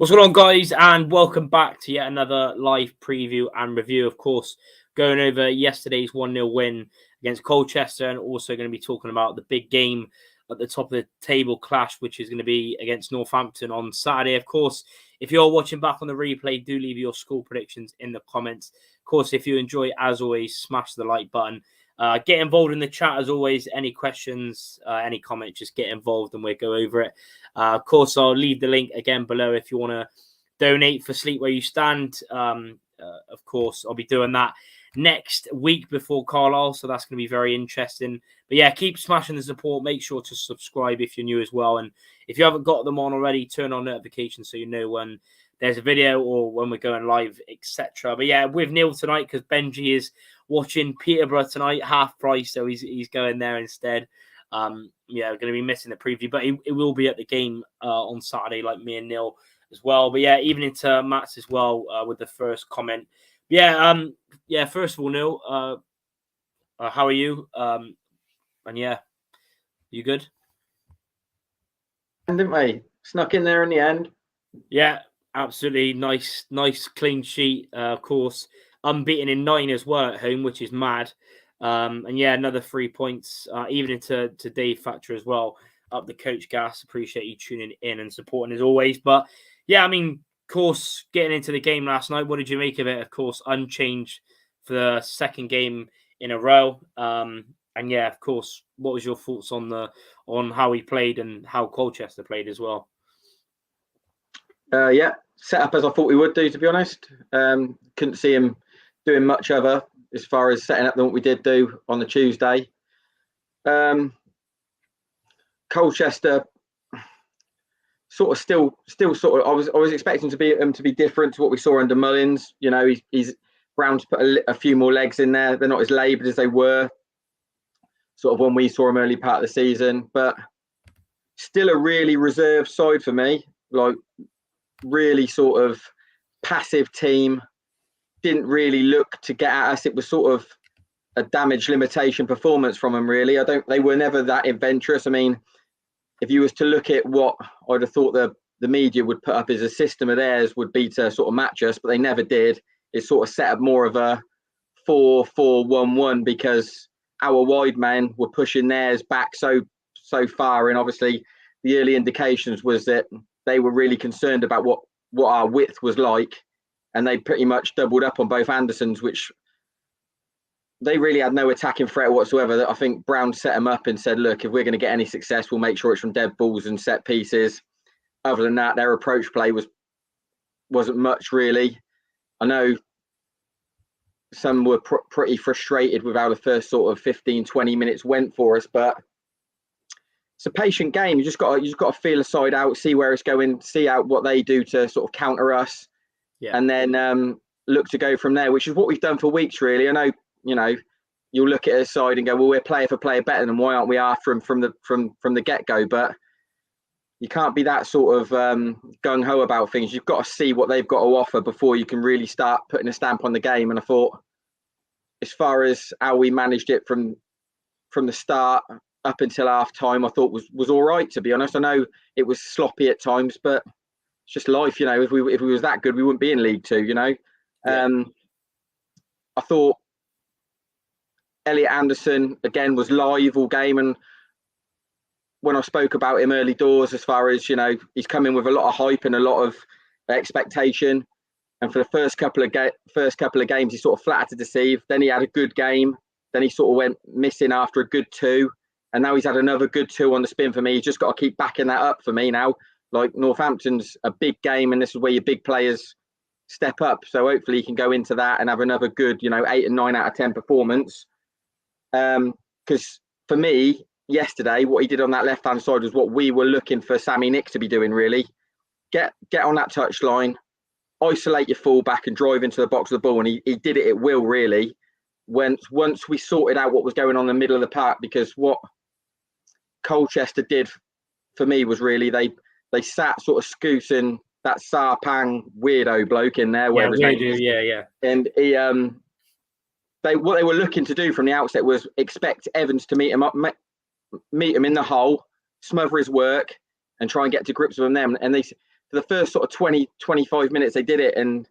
What's going on, guys, and welcome back to yet another live preview and review. Of course, going over yesterday's 1-0 win against Colchester, and also going to be talking about the big game at the top of the table clash, which is going to be against Northampton on Saturday. Of course, if you're watching back on the replay, do leave your score predictions in the comments. Of course, if you enjoy, as always, smash the like button. Get involved in the chat as always. Any questions, any comments, just get involved and we'll go over it. Of course, I'll leave the link again below if you want to donate for Sleep Where You Stand. Of course, I'll be doing that next week before Carlisle, so that's going to be very interesting. But yeah, keep smashing the support. Make sure to subscribe if you're new as well. And if you haven't got them on already, turn on notifications so you know when there's a video or when we're going live, etc. But yeah, with Neil tonight, because Benji is watching Peterborough tonight, half price, so he's going there instead. Yeah, going to be missing the preview, but it will be at the game on Saturday, like me and Neil as well. But yeah, evening to Matt's as well with the first comment. Yeah, First of all, Neil, how are you? And yeah, you good? Didn't we? Snuck in there in the end. Yeah, absolutely nice, clean sheet. Of course, unbeaten in 9 as well at home, which is mad. And yeah, another 3 points, even into Dave Thatcher as well, up the coach gas. Appreciate you tuning in and supporting as always. But yeah, I mean, of course, getting into the game last night, what did you make of it? Of course, unchanged for the second game in a row. And yeah, of course, what was your thoughts on how he played and how Colchester played as well? Yeah, set up as I thought we would do, to be honest. Couldn't see him doing much other as far as setting up than what we did do on the Tuesday. Colchester sort of still sort of. I was expecting to be different to what we saw under Mullins. You know, he's Brown's put a few more legs in there. They're not as laboured as they were sort of when we saw him early part of the season, but still a really reserved side for me. Like really sort of passive team. Didn't really look to get at us. It was sort of a damage limitation performance from them, really. They were never that adventurous. I mean, if you was to look at what I'd have thought the media would put up as a system of theirs would be to sort of match us, but they never did. It sort of set up more of a 4-4-1-1 because our wide men were pushing theirs back so far, and obviously the early indications was that they were really concerned about what our width was like. And they pretty much doubled up on both Andersons, which they really had no attacking threat whatsoever. I think Brown set them up and said, look, if we're going to get any success, we'll make sure it's from dead balls and set pieces. Other than that, their approach play wasn't much, really. I know some were pretty frustrated with how the first sort of 15, 20 minutes went for us, but it's a patient game. You just got to feel a side out, see where it's going, see out what they do to sort of counter us. Yeah. And then look to go from there, which is what we've done for weeks, really. I know, you know, you'll look at a side and go, well, we're player for player better than why aren't we after them from the get-go? But you can't be that sort of gung-ho about things. You've got to see what they've got to offer before you can really start putting a stamp on the game. And I thought, as far as how we managed it from the start up until half-time, I thought was all right, to be honest. I know it was sloppy at times, but it's just life, you know. If we was that good, we wouldn't be in League Two, you know. Yeah. I thought Elliot Anderson again was live all game, and when I spoke about him early doors, as far as, you know, he's come in with a lot of hype and a lot of expectation, and for the first couple of games, he sort of flattered to deceive. Then he had a good game. Then he sort of went missing after a good 2, and now he's had another good 2 on the spin for me. He's just got to keep backing that up for me now. Like, Northampton's a big game, and this is where your big players step up. So hopefully he can go into that and have another good, you know, 8 and 9 out of 10 performance. Because for me, yesterday, what he did on that left-hand side was what we were looking for Sammy Nick to be doing, really. Get on that touchline, isolate your fullback and drive into the box of the ball. And he did it at will, really, once we sorted out what was going on in the middle of the park. Because what Colchester did for me was really they sat sort of scooting that Sarpang weirdo bloke in there. Yeah. And he, what they were looking to do from the outset was expect Evans to meet him in the hole, smother his work, and try and get to grips with them. And for the first sort of 20, 25 minutes they did it. And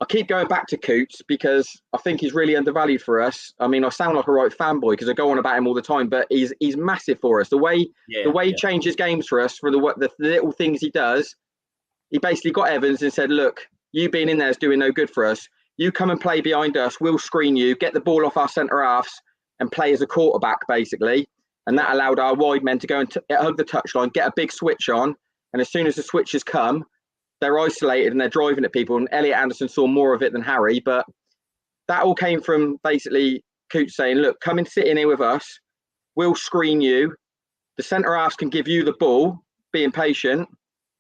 I keep going back to Coots because I think he's really undervalued for us. I mean, I sound like a right fanboy because I go on about him all the time, but he's massive for us. The way he changes games for us, for the little things he does, he basically got Evans and said, look, you being in there is doing no good for us. You come and play behind us. We'll screen you, get the ball off our centre halves and play as a quarterback, basically. And that allowed our wide men to go and hug the touchline, get a big switch on. And as soon as the switches come, they're isolated and they're driving at people. And Elliot Anderson saw more of it than Harry. But that all came from basically Coots saying, look, come and sit in here with us. We'll screen you. The centre halves can give you the ball, being patient.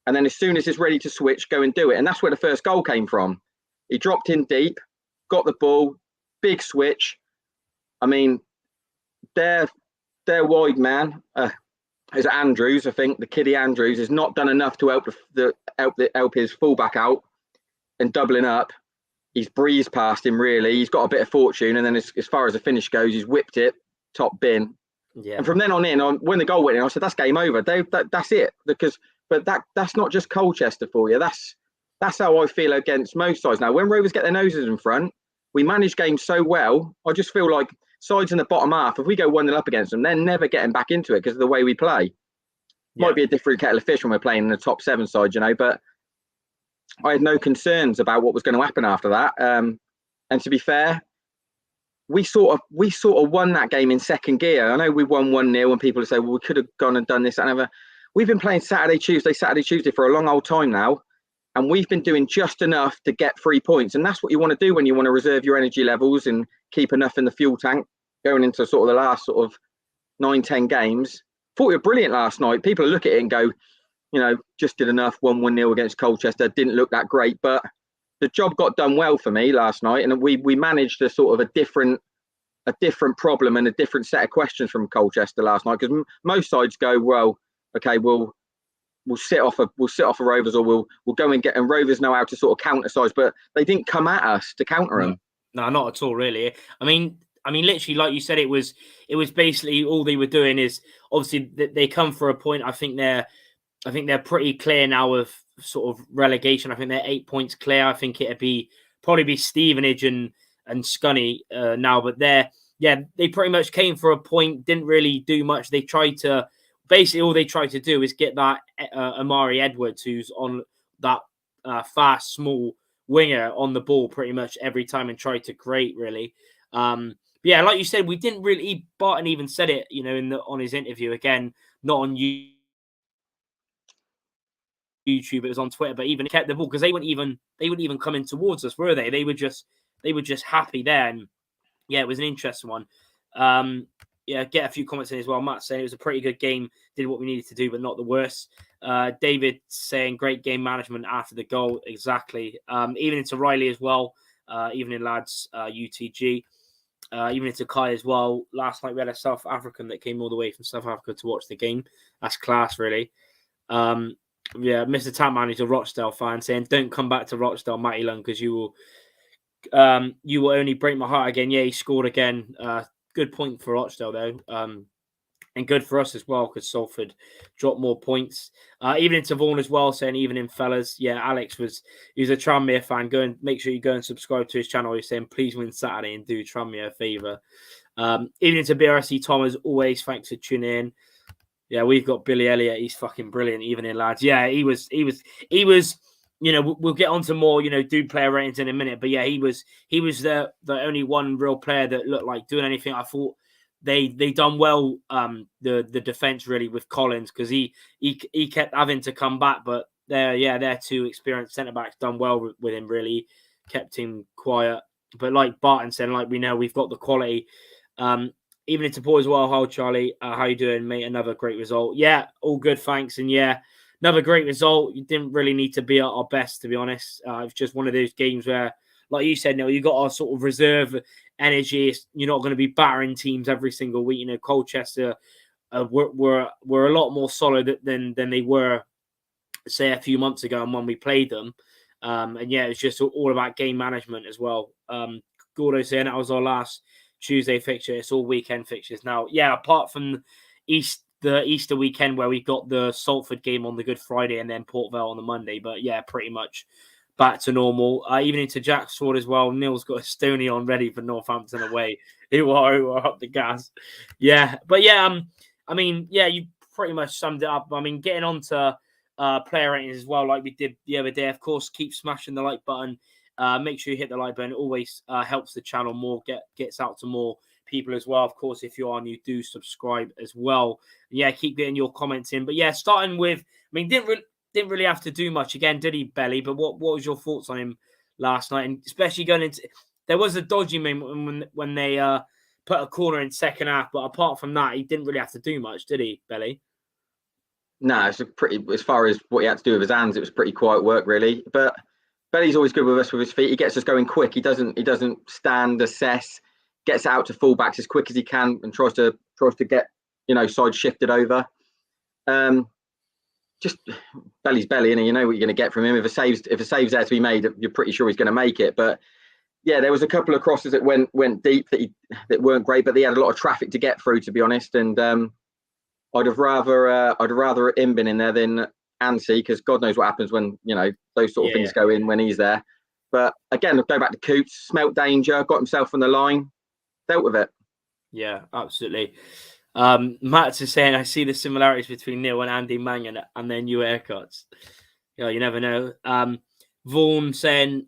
And then as soon as it's ready to switch, go and do it. And that's where the first goal came from. He dropped in deep, got the ball, big switch. I mean, their wide man, is Andrews, I think, the kiddie Andrews, has not done enough to help his fullback out and doubling up. He's breezed past him, really. He's got a bit of fortune. And then as far as the finish goes, he's whipped it, top bin. Yeah. And from then on in, when the goal went in, I said, that's game over. That's it. But that's not just Colchester for you. That's how I feel against most sides. Now, when Rovers get their noses in front, we manage games so well. I just feel like sides in the bottom half, if we go 1-0 up against them, they're never getting back into it because of the way we play. Might be a different kettle of fish when we're playing in the top 7 side, but I had no concerns about what was going to happen after that. And to be fair, we sort of won that game in second gear. I know we won 1-0 and people say, well, we could have gone and done this and ever. We've been playing Saturday, Tuesday for a long old time now. And we've been doing just enough to get 3 points. And that's what you want to do when you want to reserve your energy levels and keep enough in the fuel tank going into sort of the last sort of 9-10 games. Thought we were brilliant last night. People look at it and go, just did enough, 1-0 against Colchester. Didn't look that great, but the job got done well for me last night. And we managed a sort of a different problem and a different set of questions from Colchester last night. Because most sides go, well, okay, we'll sit off a Rovers, or we'll go and get, and Rovers know how to sort of counter sides, but they didn't come at us to counter them. No, not at all, really. I mean, literally, like you said, it was basically all they were doing is obviously they come for a point. I think they're pretty clear now of sort of relegation. I think they're 8 points clear. I think it'd probably be Stevenage and Scunny now, but they pretty much came for a point. Didn't really do much. They tried to. Basically, all they tried to do is get that Amari Edwards, who's on that fast, small winger, on the ball pretty much every time and tried to create, really. Like you said, we didn't really. Barton even said it, on his interview again, not on YouTube, it was on Twitter, but even kept the ball because they wouldn't even come in towards us, were they? They were just happy there, and it was an interesting one. Get a few comments in as well. Matt saying it was a pretty good game, did what we needed to do, but not the worst. David saying great game management after the goal. Exactly. Even into Riley as well. Evening, lads. UTG. Even into Kai as well. Last night we had a South African that came all the way from South Africa to watch the game. That's class, really. Mr. Tapman is a Rochdale fan saying, don't come back to Rochdale, Matty Lung, because you will only break my heart again. Yeah, he scored again. Good point for Rochdale, though. And good for us as well, because Salford dropped more points. Even into Vaughan as well, saying even in fellas. Yeah, Alex he's a Tranmere fan. Go and make sure you go and subscribe to his channel. He's saying please win Saturday and do Tranmere a favour. Even into BRC Tom, as always, thanks for tuning in. Yeah, we've got Billy Elliott. He's fucking brilliant, even in lads. Yeah, he was. We'll get on to more, dude player ratings in a minute. But yeah, he was the only one real player that looked like doing anything. I thought they done well, the defense really with Collins, because he kept having to come back. But their two experienced centre backs done well with him, really kept him quiet. But like Barton said, like we know we've got the quality. Even into Paul as well. Hi, Charlie. How you doing, mate? Another great result. Yeah, all good, thanks. And yeah, another great result. You didn't really need to be at our best, to be honest. It's just one of those games where, like you said, Neil, you got to sort of reserve energy. You're not going to be battering teams every single week. Colchester were a lot more solid than they were, say, a few months ago and when we played them. It's just all about game management as well. Gordo saying that was our last Tuesday fixture. It's all weekend fixtures now. Yeah, apart from East the Easter weekend where we've got the Salford game on the Good Friday and then Port Vale on the Monday. But yeah, pretty much back to normal. Even into Jack's sword as well. Neil's got a Stony on ready for Northampton away. Who are up the gas. Yeah, but yeah, I mean, yeah, you pretty much summed it up. I mean, getting on to player ratings as well, like we did the other day. Of course, keep smashing the like button. Make sure you hit the like button. It always helps the channel more, gets out to more people as well. Of course, if you are new, do subscribe as well. Yeah, keep getting your comments in. But yeah, starting with, I mean, didn't really have to do much again, did he, Belly? But what was your thoughts on him last night? And especially going into, there was a dodgy moment when they put a corner in second half. But apart from that, he didn't really have to do much, did he, Belly? No, it's a pretty, as far as what he had to do with his hands, it was pretty quiet work, really. But Belly's always good with us with his feet. He gets us going quick. He doesn't stand, assess, gets out to fullbacks as quick as he can and tries to get, side shifted over. Just Belly's Belly, and you know what you're going to get from him. If a save's there to be made, you're pretty sure he's going to make it. But yeah, there was a couple of crosses that went deep that weren't great, but they had a lot of traffic to get through, to be honest. And I'd have rather him been in there than Ansey, because God knows what happens when those sort of things go in when he's there. But again, go back to Coots, smelt danger, got himself on the line, dealt with it. Yeah, absolutely. Matt is saying, I see the similarities between Neil and Andy Mannion and their new haircuts. You never know. Vaughan saying,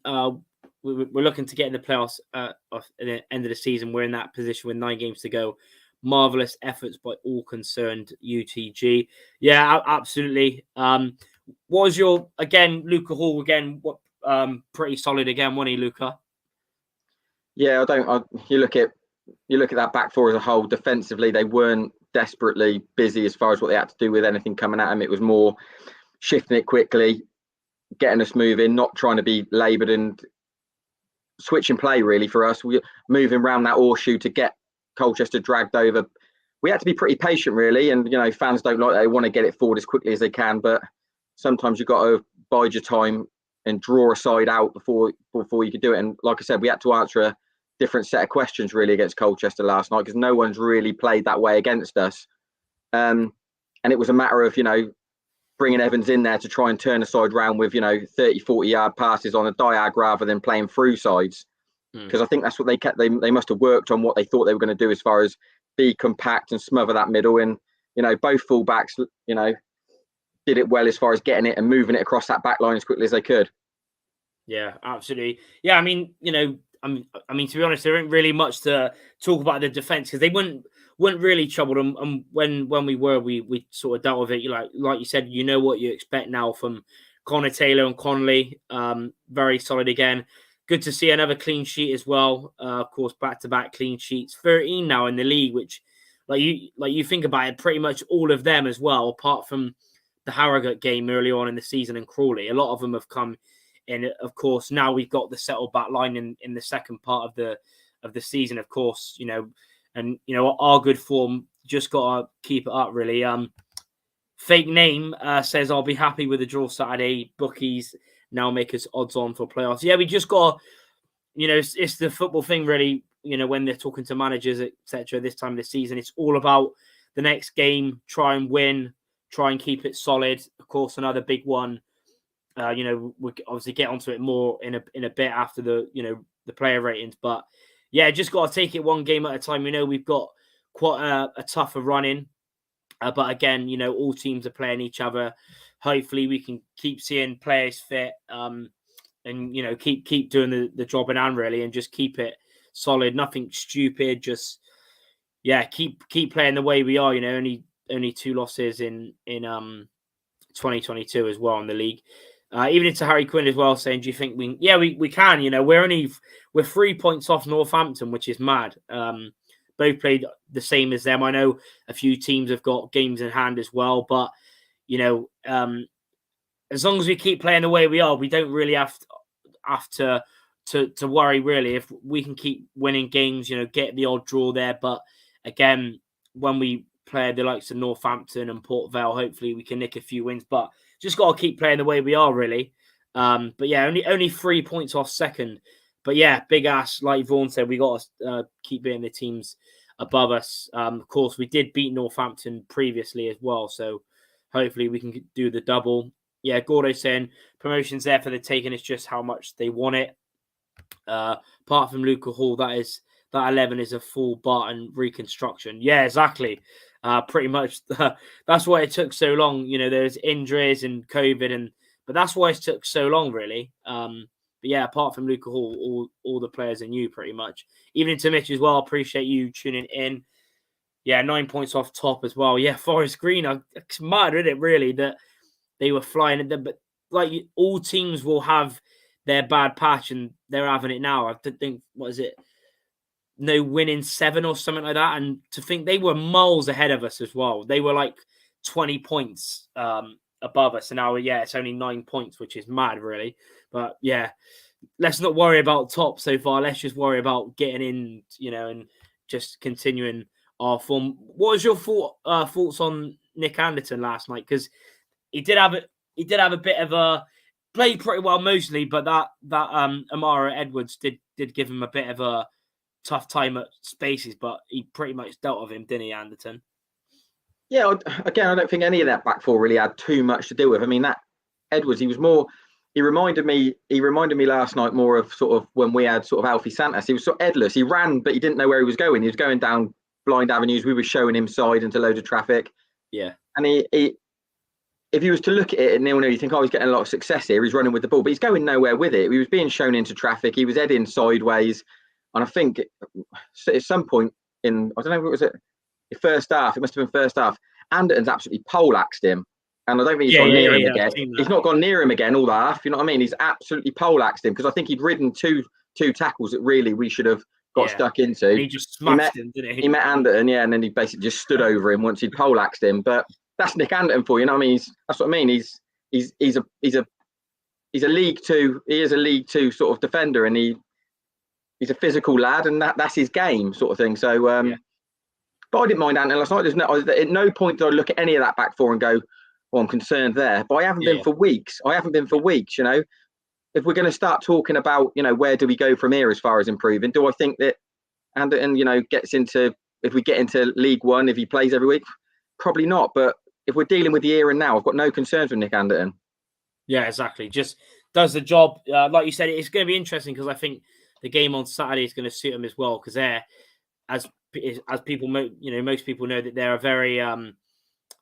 we're looking to get in the playoffs at the end of the season. We're in that position with 9 games to go. Marvellous efforts by all concerned, UTG. Yeah, absolutely. What was your, again, Luca Hall, again, pretty solid again, wasn't he, Luca? Yeah, you look at that back four as a whole. Defensively, they weren't desperately busy as far as what they had to do with anything coming at them. It was more shifting it quickly, getting us moving, not trying to be laboured, and switching play really for us. We're moving around that horseshoe to get Colchester dragged over. We had to be pretty patient really, and fans don't like that. They want to get it forward as quickly as they can, but sometimes you've got to bide your time and draw a side out before you could do it. And like I said, we had to answer a different set of questions really against Colchester last night, because no one's really played that way against us. And it was a matter of bringing Evans in there to try and turn a side round with 30-40 yard passes on a diag rather than playing through sides, because I think that's what they must have worked on, what they thought they were going to do as far as be compact and smother that middle. And both fullbacks did it well as far as getting it and moving it across that back line as quickly as they could. Yeah, absolutely. Yeah, I mean, to be honest, there ain't really much to talk about the defence, because they weren't really troubled them. And when we sort of dealt with it. Like you said, what you expect now from Connor Taylor and Connolly. Very solid again. Good to see another clean sheet as well. Of course, back-to-back clean sheets, 13 now in the league, which, like you think about it, pretty much all of them as well, apart from the Harrogate game early on in the season and Crawley. A lot of them have come in. Of course, now we've got the settled back line in the second part of the season. Of course, and our good form, just gotta keep it up really. Fake name says, I'll be happy with the draw Saturday. Bookies now make us odds on for playoffs. Yeah, we just got, it's the football thing really. When they're talking to managers, etc. This time of the season, it's all about the next game. Try and win. Try and keep it solid. Of course, another big one. We'll obviously get onto it more in a bit after the player ratings, but yeah, just got to take it one game at a time. We've got quite a tougher run in, but again, all teams are playing each other. Hopefully, we can keep seeing players fit, and keep doing the job in hand really, and just keep it solid. Nothing stupid. Just keep playing the way we are. Only 2 losses in 2022 as well in the league. Even into Harry Quinn as well, saying, do you think we can? We're 3 points off Northampton, which is mad. Both played the same as them. I know a few teams have got games in hand as well, but as long as we keep playing the way we are, we don't really have to worry really. If we can keep winning games, get the odd draw there. But again, when we play the likes of Northampton and Port Vale, hopefully we can nick a few wins. But just got to keep playing the way we are, really. But yeah, only 3 points off second. But yeah, big ass, like Vaughan said, we got to keep beating the teams above us. Of course, we did beat Northampton previously as well, so hopefully we can do the double. Yeah, Gordo saying promotion's there for the taking. It's just how much they want it. Apart from Luca Hall, that 11 is a full Barton reconstruction. Yeah, exactly. Pretty much that's why it took so long. There's injuries and COVID, but that's why it took so long, really. But yeah, apart from Luca Hall, all the players are new pretty much. Even to Mitch as well. Appreciate you tuning in. Yeah, 9 points off top as well. Yeah, Forest Green. It's mad, isn't it? Really, that they were flying at them, but like all teams will have their bad patch, and they're having it now. I think, what is it? No winning 7 or something like that. And to think they were miles ahead of us as well. They were like 20 points above us. And now, yeah, it's only 9 points, which is mad, really. But yeah, let's not worry about top so far. Let's just worry about getting in, and just continuing our form. What was your thoughts on Nick Anderton last night? Because he did have a bit of a played pretty well mostly, but that Amara Edwards did give him a bit of a tough time at spaces, but he pretty much dealt with him, didn't he, Anderton? Yeah, again, I don't think any of that back four really had too much to do with. I mean, that Edwards, he reminded me last night more of sort of when we had sort of Alfie Santos. He was sort of headless. He ran, but he didn't know where he was going. He was going down blind avenues. We were showing him side into loads of traffic. Yeah. And he if you was to look at it and you think, oh, he's getting a lot of success here. He's running with the ball, but he's going nowhere with it. He was being shown into traffic. He was heading sideways. And I think at some point I don't know, what was it? The first half, it must have been first half, Anderton's absolutely poleaxed him. And I don't think he's gone near him again. He's not gone near him again all the half. You know what I mean? He's absolutely poleaxed him because I think he'd ridden two tackles that really we should have got stuck into. And he just smashed him, didn't he? He met Anderton, and then he basically just stood over him once he'd poleaxed him. But that's Nick Anderton for you. You know what I mean? That's what I mean. He's a League Two. He is a League Two sort of defender, and he's a physical lad, and that's his game, sort of thing. So, but I didn't mind Anderton last night. At no point did I look at any of that back four and go, "Well, I'm concerned there." But I haven't been for weeks. You know, if we're going to start talking about, where do we go from here as far as improving? Do I think that Anderton, gets into, if we get into League One, if he plays every week, probably not. But if we're dealing with the here and now, I've got no concerns with Nick Anderton. Yeah, exactly. Just does the job. Like you said, it's going to be interesting because I think the game on Saturday is going to suit them as well because they're, as people, most people know that they're a very,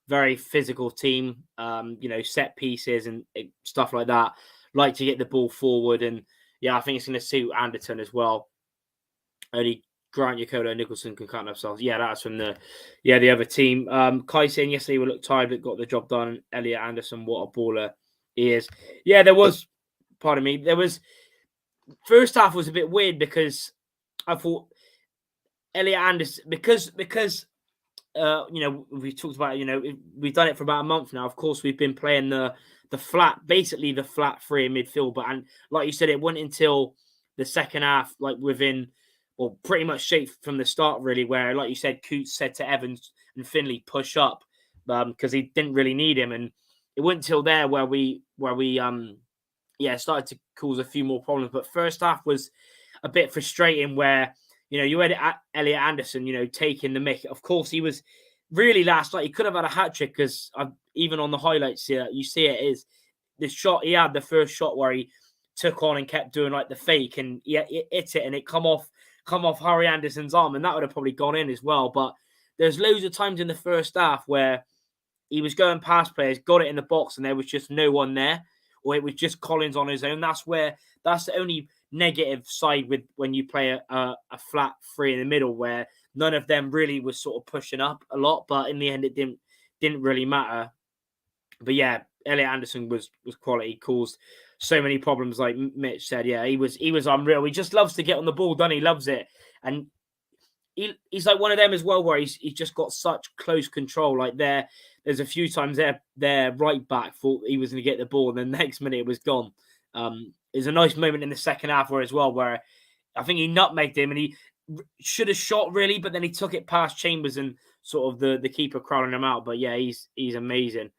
very physical team. Set pieces and stuff like that. Like to get the ball forward, and yeah, I think it's going to suit Anderton as well. Only Grant Yakola Nicholson can cut themselves. Yeah, that's from the other team. Kai saying yesterday we looked tired but got the job done. Elliot Anderson, what a baller he is. Yeah, there was first half was a bit weird because I thought Elliot Anderson because we talked about we've done it for about a month now. Of course, we've been playing the flat three in midfield, but and like you said, it wasn't until the second half, like pretty much straight from the start, really, where, like you said, Coots said to Evans and Finley, push up, because he didn't really need him. And it wasn't until there where we started to cause a few more problems. But first half was a bit frustrating where, you had Elliot Anderson, taking the mick. Of course, he was really last night. He could have had a hat-trick because even on the highlights here, you see it is the shot he had, the first shot where he took on and kept doing like the fake and he hit it and it come off Harry Anderson's arm, and that would have probably gone in as well. But there's loads of times in the first half where he was going past players, got it in the box, and there was just no one there, or it was just Collins on his own. That's the only negative side with when you play a flat three in the middle, where none of them really was sort of pushing up a lot. But in the end, it didn't really matter. But yeah, Elliot Anderson was quality. He caused so many problems, like Mitch said. Yeah, he was unreal. He just loves to get on the ball, doesn't he? Loves it, and he's like one of them as well, where he's just got such close control. Like there's a few times their right back thought he was going to get the ball, and the next minute it was gone. There's a nice moment in the second half where I think he nutmegged him, and he should have shot really, but then he took it past Chambers and sort of the keeper crowding him out. But yeah, he's amazing.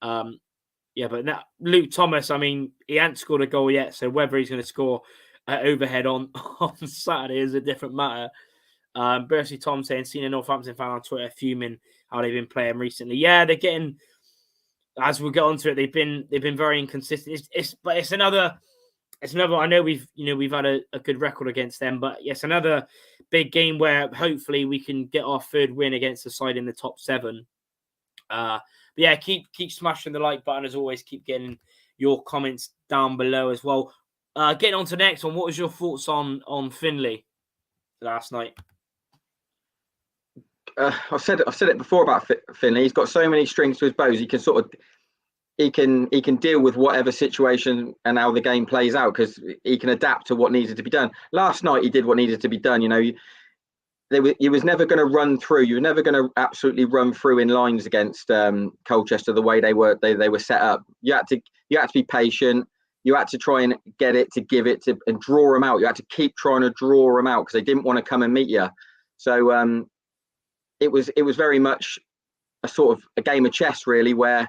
But now Luke Thomas, I mean, he hasn't scored a goal yet, so whether he's going to score overhead on Saturday is a different matter. Bercy Tom saying, seen a Northampton fan on Twitter fuming how they've been playing recently. Yeah, they're getting, as we'll get onto it, they've been very inconsistent. It's another. I know we've had a good record against them, but yes, another big game where hopefully we can get our third win against the side in the top 7. But yeah, keep smashing the like button as always. Keep getting your comments down below as well. Getting on to the next one. What was your thoughts on Finlay last night? I've said it before about Finlay. He's got so many strings to his bows. He can deal with whatever situation and how the game plays out, because he can adapt to what needed to be done. Last night he did what needed to be done. He was never going to run through. You were never going to absolutely run through in lines against Colchester the way they were set up. You had to be patient. You had to try and get it, to give it to, and draw them out. You had to keep trying to draw them out because they didn't want to come and meet you. So it was very much a sort of a game of chess, really, where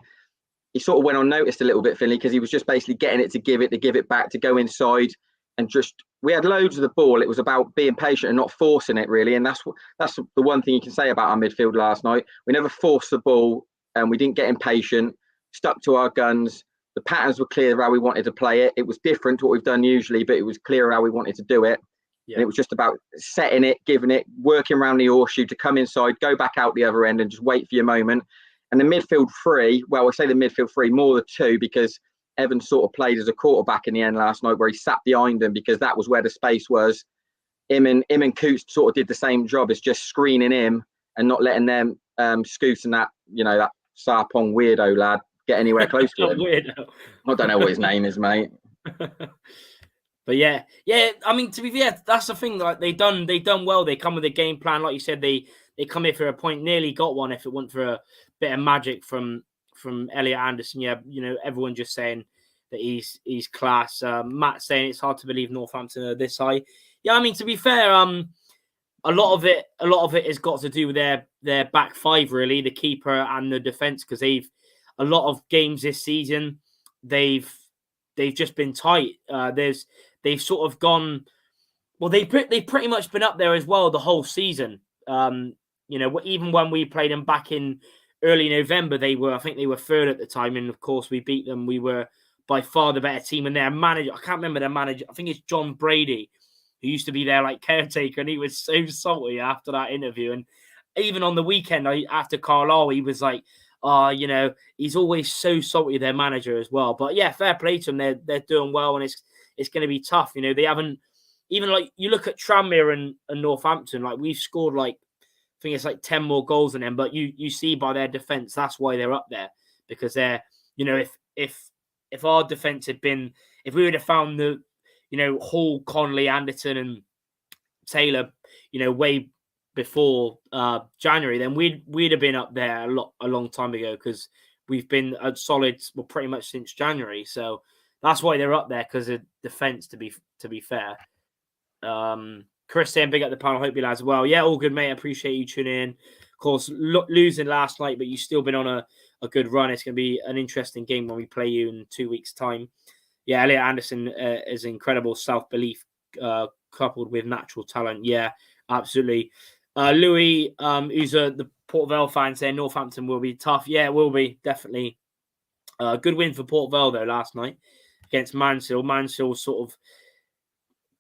he sort of went unnoticed a little bit, Finlay, because he was just basically getting it to give it back, to go inside, and just, we had loads of the ball. It was about being patient and not forcing it, really. And that's the one thing you can say about our midfield last night. We never forced the ball, and we didn't get impatient, stuck to our guns. The patterns were clear how we wanted to play it. It was different to what we've done usually, but it was clear how we wanted to do it. Yeah. And it was just about setting it, giving it, working around the horseshoe to come inside, go back out the other end, and just wait for your moment. And the midfield three, well, I say the midfield three, more the two, because Evans sort of played as a quarterback in the end last night, where he sat behind them because that was where the space was. Him and Coots sort of did the same job, as just screening him and not letting them Scoot and that Sarpong weirdo lad get anywhere close to him. Weirdo. I don't know what his name is, mate. But yeah. I mean, to be fair, that's the thing. Like they done well. They come with a game plan, like you said. They come here for a point. Nearly got one if it weren't for a bit of magic from Elliot Anderson. Yeah, everyone just saying that he's class. Matt saying it's hard to believe Northampton are this high. Yeah, I mean, to be fair, a lot of it has got to do with their back five, really, the keeper and the defense, because they've a lot of games this season they've just been tight. They've sort of gone. Well, they've pretty much been up there as well the whole season. Even when we played them back in early November, I think they were third at the time, and of course we beat them. We were by far the better team, and their manager, I can't remember their manager. I think it's John Brady, who used to be their caretaker, and he was so salty after that interview. And even on the weekend after Carlisle, he was like, he's always so salty, their manager as well. But yeah, fair play to them. They're doing well, and it's going to be tough. They haven't even, you look at Tranmere and Northampton, we've scored I think it's 10 more goals than them, but you see by their defense, that's why they're up there, because they're, if our defense had been, if we would have found the, Hall, Connolly, Anderton and Taylor, way before January, then we'd have been up there a long time ago, because we've been a solid, pretty much since January. So that's why they're up there, because of defense, to be fair. Chris saying big up the panel, hope you lads well. Yeah, all good, mate. I appreciate you tuning in. Of course, losing last night, but you've still been on a good run. It's going to be an interesting game when we play you in 2 weeks' time. Yeah, Elliot Anderson is incredible self-belief coupled with natural talent. Yeah, absolutely. Louis, who's the Port Vale fan, saying Northampton will be tough. Yeah, it will be, definitely. Good win for Port Vale, though, last night against Mansfield. Mansfield sort of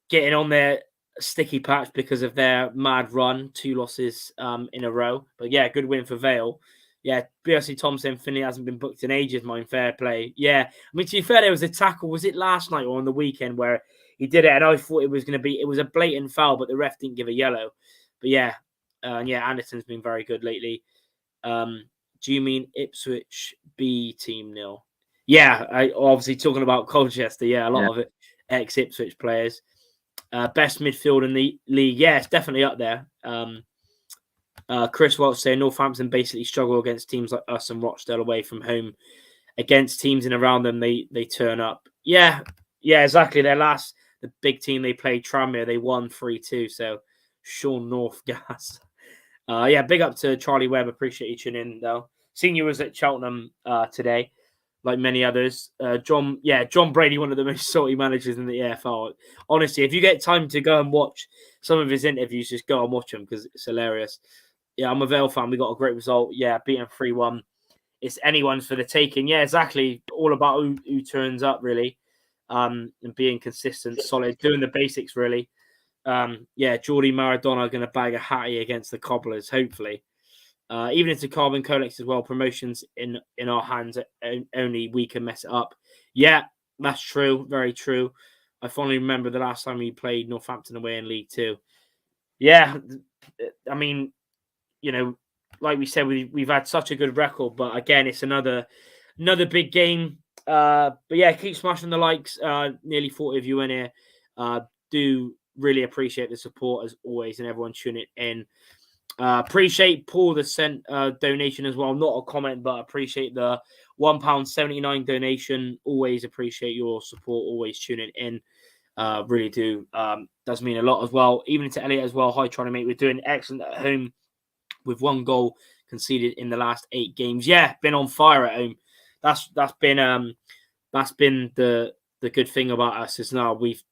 getting on their sticky patch because of their mad run, 2 losses in a row. But yeah, good win for Vale. Yeah, BRC Thompson, Finlay hasn't been booked in ages, mine, fair play. Yeah, I mean, to be fair, there was a tackle, was it last night or on the weekend, where he did it, and I thought it was a blatant foul, but the ref didn't give a yellow. But yeah, Anderson's been very good lately. Do you mean Ipswich B team nil? Yeah, I obviously talking about Colchester. Yeah, a lot of it ex-Ipswich players. Best midfield in the league. Yeah, it's definitely up there. Chris Welch saying Northampton basically struggle against teams like us and Rochdale away from home. Against teams in around them, they turn up. Yeah, exactly. The big team they played, Tranmere, they won 3-2. So Sean North gas. Big up to Charlie Webb. Appreciate you tuning in, though. Seen you was at Cheltenham today. like many others. John Brady, one of the most salty managers in the EFL. Honestly, if you get time to go and watch some of his interviews, just go and watch them because it's hilarious. Yeah, I'm a Vale fan. We got a great result. Yeah, beating 3-1. It's anyone's for the taking. Yeah, exactly. All about who turns up, really, and being consistent, solid, doing the basics, really. Geordie Maradona going to bag a hattie against the Cobblers, hopefully. Even into Carbon Codex as well, promotions in our hands, only we can mess it up. Yeah, that's true. Very true. I fondly remember the last time we played Northampton away in League Two. Yeah, I mean, like we said, we've had such a good record, but again, it's another big game. But yeah, keep smashing the likes. Nearly 40 of you in here. Do really appreciate the support as always, and everyone tuning in. Appreciate Paul that sent donation as well. Not a comment, but appreciate the £1.79 donation. Always appreciate your support. Always tuning in. Really do. Does mean a lot as well. Even to Elliot as well. Hi, trying to make. We're doing excellent at home with 1 goal conceded in the last 8 games. Yeah, been on fire at home. That's been the good thing about us is now we've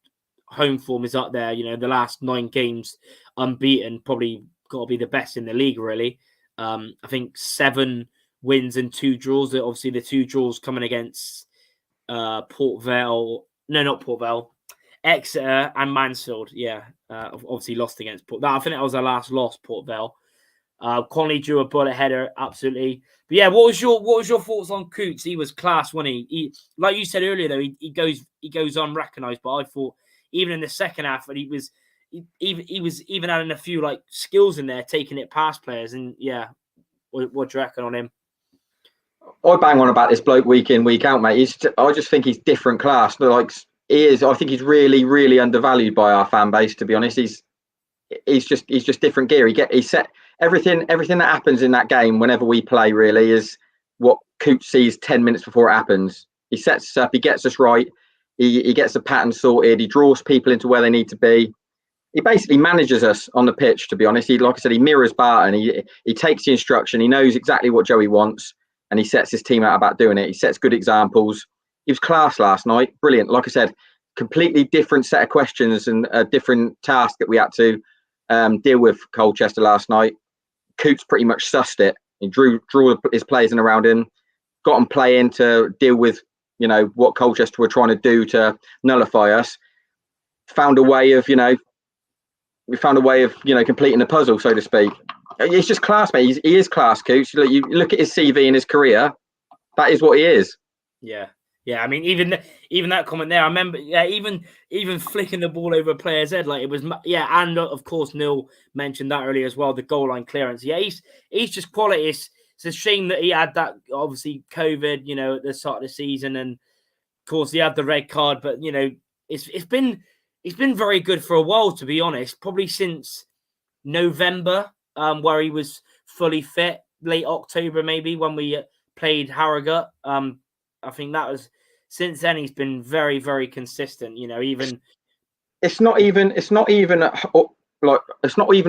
home form is up there. The last 9 games unbeaten, probably got to be the best in the league, really. I think 7 wins and 2 draws. Obviously, the 2 draws coming against Port Vale. No, not Port Vale. Exeter and Mansfield. Yeah, obviously lost against Port. I think that was our last loss, Port Vale. Conley drew a bullet header, absolutely. But yeah, what was your thoughts on Coots? He was class, wasn't he? Like you said earlier, though, he goes unrecognised. But I thought even in the second half, he was even adding a few like skills in there, taking it past players. And yeah, what do you reckon on him? I bang on about this bloke week in, week out, mate. I just think he's different class. Like he is. I think he's really, really undervalued by our fan base. To be honest, he's just different gear. He set everything that happens in that game whenever we play really is what Coots sees 10 minutes before it happens. He sets us up, he gets us right, he gets the pattern sorted, he draws people into where they need to be. He basically manages us on the pitch, to be honest. Like I said, he mirrors Barton. He takes the instruction, he knows exactly what Joey wants, and he sets his team out about doing it. He sets good examples. He was class last night, brilliant. Like I said, completely different set of questions and a different task that we had to deal with Colchester last night. Coots pretty much sussed it. He drew his players in around him, got them playing to deal with what Colchester were trying to do to nullify us. Found a way of completing the puzzle, so to speak. It's just class, mate. He is class, Coots. You look at his CV and his career. That is what he is. Yeah. Yeah, I mean, even that comment there, I remember, even flicking the ball over a player's head, like it was, and of course, Neil mentioned that earlier as well, the goal line clearance. Yeah, he's just quality. It's a shame that he had that, obviously, COVID, at the start of the season, and of course, he had the red card, but, it's been very good for a while, to be honest, probably since November, where he was fully fit, late October, maybe, when we played Harrogate. I think that was since then he's been very, very consistent. Even it's not even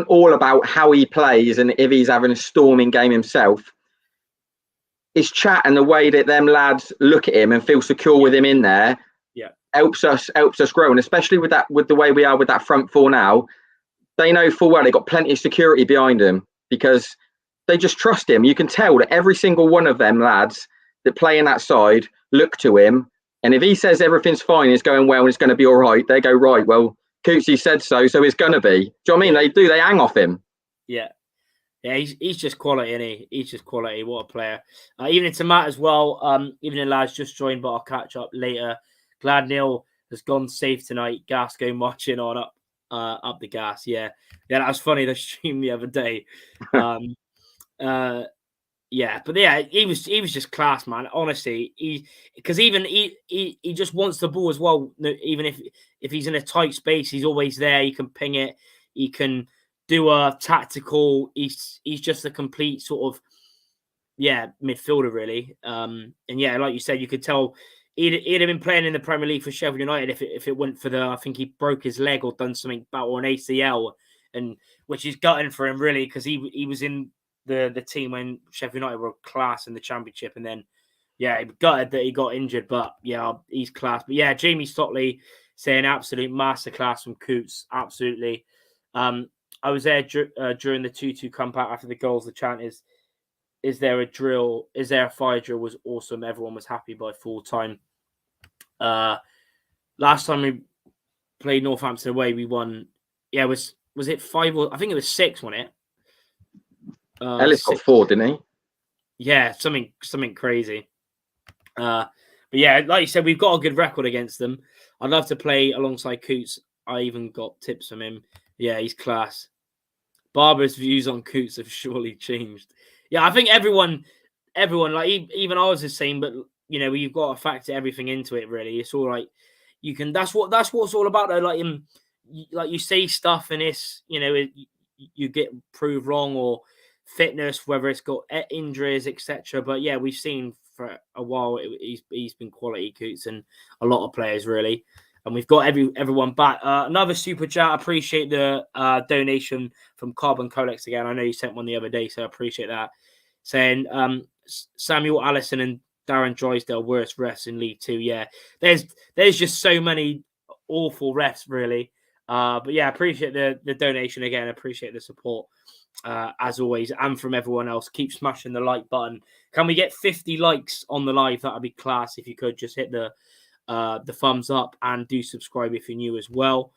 all about how he plays and if he's having a storming game himself. His chat and the way that them lads look at him and feel secure with him in there, helps us grow. And especially with the way we are with that front four now, they know full well they got plenty of security behind him because they just trust him. You can tell that every single one of them lads that play in that side look to him, and if he says everything's fine, it's going well, and it's going to be all right, they go, right, well, Cootsy said so it's going to be. Do you know what I mean? They hang off him. Yeah, he's just quality, isn't he? He's just quality. What a player. Evening to Matt as well. Evening, lads, just joined, but I'll catch up later. Glad Neil has gone safe tonight. Gas go marching on up the gas. Yeah, that was funny. The stream the other day. Yeah, but yeah, he was just class, man. Honestly, he just wants the ball as well. Even if he's in a tight space, he's always there. He can ping it. He can do a tactical. He's just a complete sort of midfielder, really. And yeah, like you said, you could tell he'd have been playing in the Premier League for Sheffield United if it went for I think he broke his leg or done something about an ACL, and which is gutting for him, really, because he was in the team when Sheffield United were class in the Championship, and then Yeah, gutted that he got injured, but yeah, he's class. But yeah, Jamie Stockley saying absolute masterclass from Coots. Absolutely. I was there during the 2-2 comeback after the goals. The chant is there a drill? Is there a fire drill? Was awesome. Everyone was happy by full time. Last time we played Northampton away, we won. Yeah, was it 5 or I think it was 6, wasn't it? Ellis got 4, didn't he? Yeah, something crazy. But yeah, like you said, we've got a good record against them. I'd love to play alongside Coots. I even got tips from him. Yeah, he's class. Barbara's views on Coots have surely changed. Yeah, I think everyone, like even I was the same, but you know, you've got to factor everything into it. Really, it's all right. You can. That's what it's all about. Though, like you say stuff, and it's you get proved wrong or fitness, whether it's got injuries, etc. But yeah, we've seen for a while he's been quality Coots and a lot of players really. And we've got everyone back. Another super chat. I appreciate the donation from Carbon Colex again. I know you sent one the other day, so I appreciate that. Saying Samuel Allison and Darren Drysdale worst refs in League 2. Yeah, there's just so many awful refs really. But yeah, I appreciate the donation again. I appreciate the support as always, and from everyone else. Keep smashing the like button. Can we get 50 likes on the live? That'd be class. If you could just hit the thumbs up and do subscribe if you're new as well.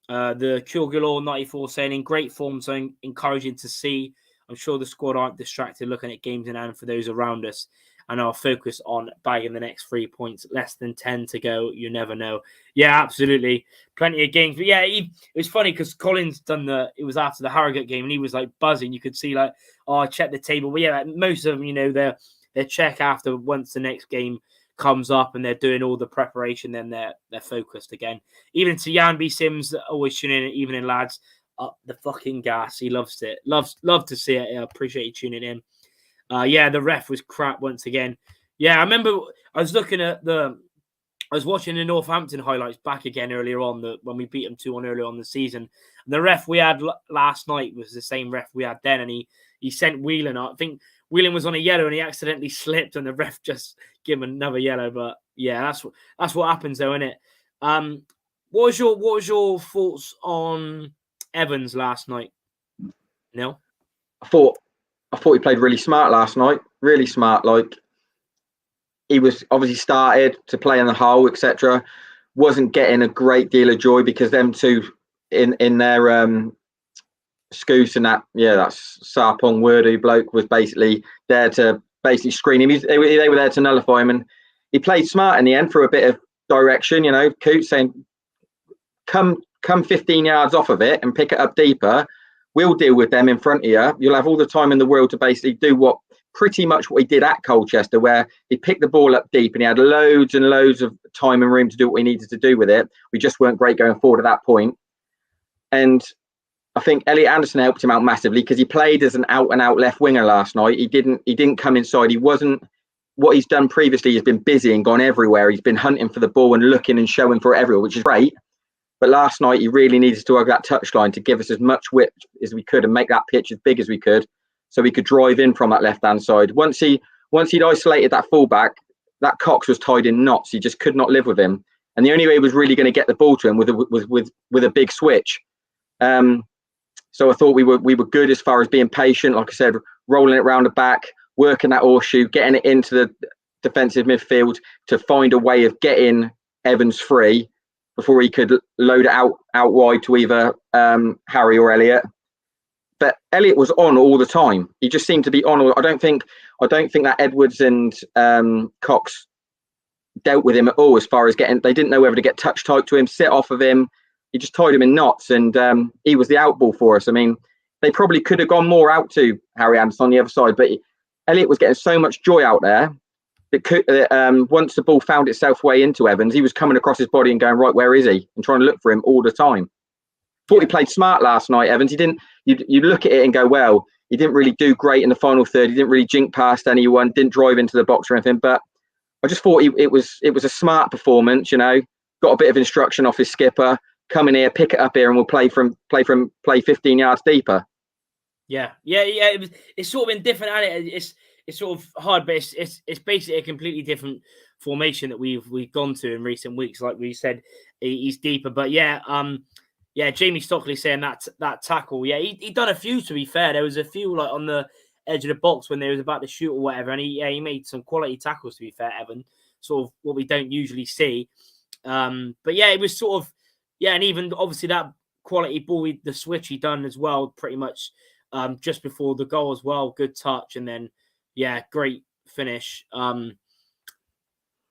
The Kilgalore 94 saying in great form, so encouraging to see. I'm sure the squad aren't distracted looking at games in hand for those around us and are focused on bagging the next 3 points. Less than 10 to go. You never know. Yeah, absolutely. Plenty of games. But yeah, it was funny because Colin's it was after the Harrogate game and he was like buzzing. You could see like, oh, I checked the table. But yeah, most of them, they check after once the next game comes up and they're doing all the preparation, then they're focused again. Even to Jan B. Sims, always tuning in, evening lads, up the fucking gas. He loves it. Love to see it. I appreciate you tuning in. Yeah, the ref was crap once again. Yeah, I remember I was watching the Northampton highlights back again earlier on when we beat them 2-1 earlier on the season. And the ref we had last night was the same ref we had then, and he sent Whelan. I think Whelan was on a yellow and he accidentally slipped, and the ref just gave him another yellow. But yeah, that's what happens, though, isn't it? What was your thoughts on Evans last night? Neil? I thought he played really smart last night. Really smart. Like, he was obviously started to play in the hole, etc. Wasn't getting a great deal of joy because them two in their Scoose and that's Sarpong Wordu bloke was basically there to basically screen him. They were there to nullify him, and he played smart in the end for a bit of direction. Coots saying, come 15 yards off of it and pick it up deeper. We'll deal with them in front of you. You'll have all the time in the world to basically do pretty much what he did at Colchester, where he picked the ball up deep and he had loads and loads of time and room to do what we needed to do with it. We just weren't great going forward at that point. And I think Elliot Anderson helped him out massively because he played as an out-and-out left winger last night. He didn't come inside. He wasn't what he's done previously. He's been busy and gone everywhere. He's been hunting for the ball and looking and showing for it everywhere, which is great. But last night, he really needed to hug that touchline to give us as much width as we could and make that pitch as big as we could so we could drive in from that left-hand side. Once he'd isolated that fullback, that Cox was tied in knots. He just could not live with him. And the only way he was really going to get the ball to him was with a big switch. So I thought we were good as far as being patient, like I said, rolling it round the back, working that horseshoe, getting it into the defensive midfield to find a way of getting Evans free before he could load it out wide to either Harry or Elliot. But Elliot was on all the time. He just seemed to be on. I don't think that Edwards and Cox dealt with him at all as far as they didn't know whether to get touch tight to him, sit off of him. He just tied him in knots, and he was the outball for us. I mean, they probably could have gone more out to Harry Anderson on the other side, but Elliot was getting so much joy out there that once the ball found itself way into Evans, he was coming across his body and going, right, where is he? And trying to look for him all the time. Thought he played smart last night, Evans. He didn't. You look at it and go, well, he didn't really do great in the final third. He didn't really jink past anyone. Didn't drive into the box or anything. But I just thought it was a smart performance. Got a bit of instruction off his skipper. Come in here, pick it up here, and we'll play 15 yards deeper. Yeah. It's sort of been different, and it's it's sort of hard, but it's basically a completely different formation that we've gone to in recent weeks. Like we said, he's deeper, but yeah, Jamie Stockley saying that tackle, yeah, he done a few. To be fair, there was a few like on the edge of the box when they was about to shoot or whatever, and he made some quality tackles. To be fair, Evan, sort of what we don't usually see. But yeah, it was sort of and even obviously that quality ball, the switch he done as well, pretty much just before the goal as well. Good touch, and then great finish.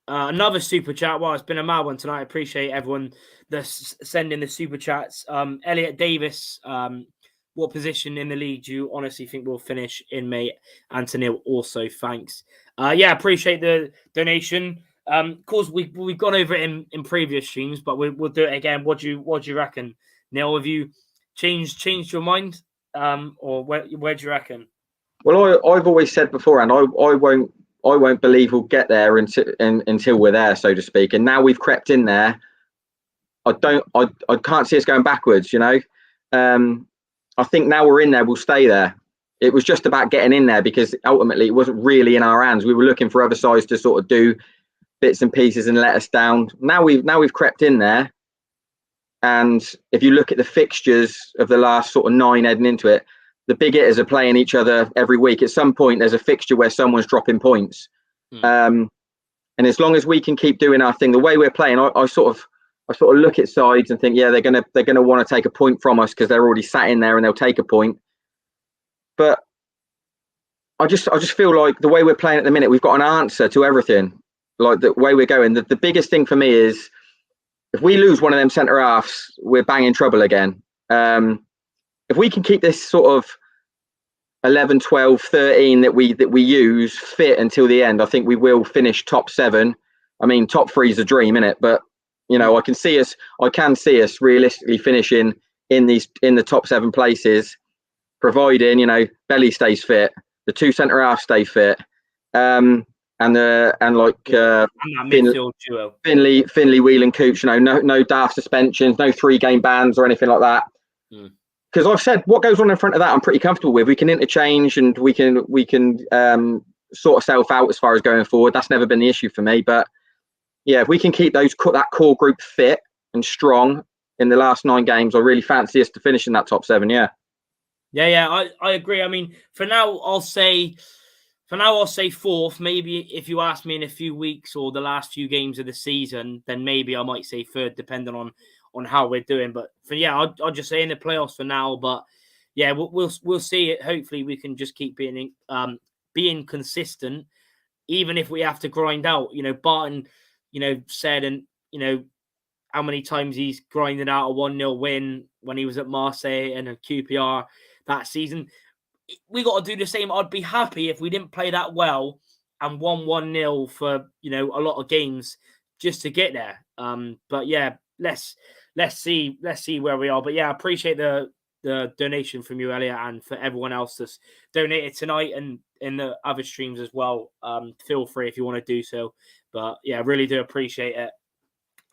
Another super chat. Well, it's been a mad one tonight. I appreciate everyone that's sending the super chats. Elliot Davis, what position in the league do you honestly think we'll finish in, mate? Anthony also thanks. Appreciate the donation. Of course, we've gone over it in previous streams, but we'll do it again. What do you reckon, Neil? Have you changed your mind, or where do you reckon? Well, I've always said before, and I won't believe we'll get there until we're there, so to speak. And now we've crept in there. I can't see us going backwards. I think now we're in there, we'll stay there. It was just about getting in there because ultimately it wasn't really in our hands. We were looking for other sides to sort of do bits and pieces and let us down. Now we've crept in there. And if you look at the fixtures of the last sort of 9 heading into it, the big hitters are playing each other every week. At some point, there's a fixture where someone's dropping points. And as long as we can keep doing our thing, the way we're playing, I sort of look at sides and think, they're gonna want to take a point from us because they're already sat in there and they'll take a point. But I just feel like the way we're playing at the minute, we've got an answer to everything. Like the way we're going, the biggest thing for me is if we lose one of them centre halves, we're banging trouble again. If we can keep this sort of 11, 12, 13 that we use fit until the end, I think we will finish top 7. I mean, top 3 is a dream, innit? But I can see us realistically finishing in the top 7 places, providing Belly stays fit, the 2 centre halves stay fit, and midfield duo, Finley, Whelan, Cooch. No daft suspensions, no 3-game bans or anything like that. Because I've said what goes on in front of that, I'm pretty comfortable with. We can interchange and we can sort ourselves out as far as going forward. That's never been the issue for me. But if we can keep that core group fit and strong in the last 9 games, I really fancy us to finish in that top 7. I agree. I mean, for now, I'll say 4th. Maybe if you ask me in a few weeks or the last few games of the season, then maybe I might say 3rd, depending on how we're doing. But I'll just say in the playoffs for now. But we'll see it. Hopefully, we can just keep being consistent, even if we have to grind out. Barton, said, and how many times he's grinding out a 1-0 win when he was at Marseille and a QPR that season. We got to do the same. I'd be happy if we didn't play that well and won 1-0 for a lot of games just to get there. But let's see where we are. But I appreciate the donation from you, Elliot, and for everyone else that's donated tonight and in the other streams as well. Feel free if you want to do so. But I really do appreciate it.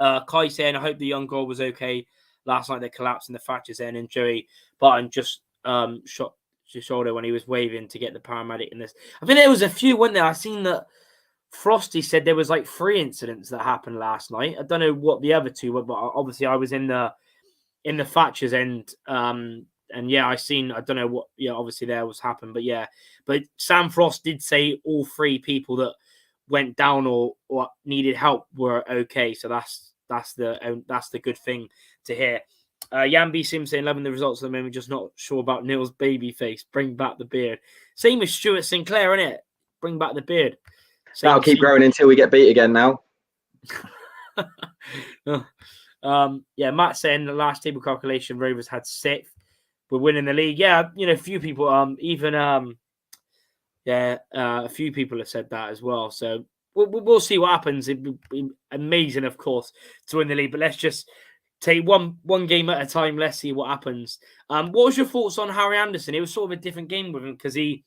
Kai saying, I hope the young girl was okay last night. They collapsed in the fractures in, and Joey Barton just shot his shoulder when he was waving to get the paramedic in this. I think there was a few, weren't there? I seen that Frosty said there was like 3 incidents that happened last night. I don't know what the other 2 were, but obviously I was in the Thatcher's end. And I seen, I don't know what, obviously there was happened, but Sam Frost did say all 3 people that went down or needed help were okay. So that's the good thing to hear. Yambi Sim saying, loving the results at the moment, just not sure about Neil's baby face. Bring back the beard. Same as Stuart Sinclair, innit? Bring back the beard. That'll keep growing until we get beat again now. Matt saying the last table calculation, Rovers had 6th. We're winning the league. A few people, a few people have said that as well. So we'll see what happens. It'd be amazing, of course, to win the league. But let's just take one game at a time. Let's see what happens. What was your thoughts on Harry Anderson? It was sort of a different game with him because he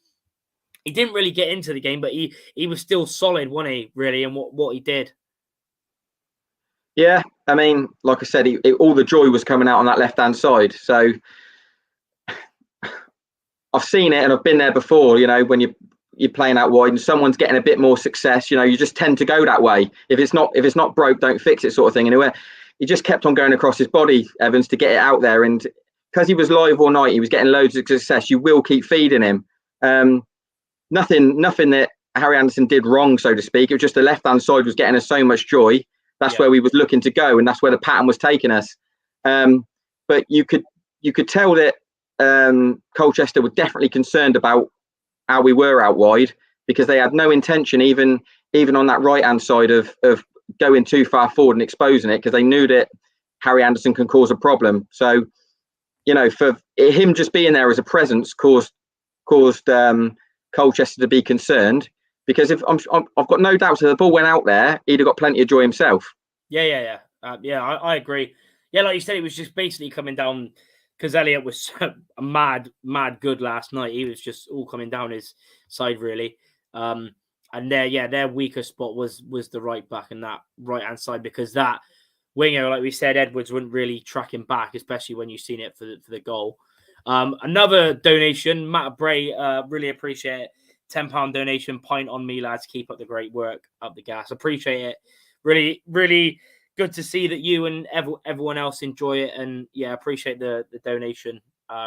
didn't really get into the game, but he was still solid, wasn't he, really, and what he did? Yeah, I mean, like I said, all the joy was coming out on that left-hand side. So I've seen it and I've been there before, when you you're playing out wide and someone's getting a bit more success, you just tend to go that way. If it's not broke, don't fix it, sort of thing. Anyway, he just kept on going across his body, Evans, to get it out there, and because he was live all night, he was getting loads of success. You will keep feeding him. Nothing that Harry Anderson did wrong, so to speak. It was just the left-hand side was getting us so much joy. That's where we was looking to go, and that's where the pattern was taking us. But you could tell that Colchester were definitely concerned about how we were out wide, because they had no intention, even on that right-hand side, of going too far forward and exposing it, because they knew that Harry Anderson can cause a problem. So, for him just being there as a presence caused Colchester to be concerned, because if I've got no doubts if the ball went out there, he'd have got plenty of joy himself. Yeah. I agree. Yeah, like you said, it was just basically coming down, because Elliott was a mad good last night. He was just all coming down his side, really. And their weaker spot was the right back and that right hand side, because that winger, like we said, Edwards wouldn't really track him back, especially when you've seen it for the goal. Another donation, Matt Bray, really appreciate it. £10 donation, pint on me, lads. Keep up the great work, up the gas. Appreciate it. Really, really good to see that you and everyone else enjoy it. And yeah, appreciate the donation.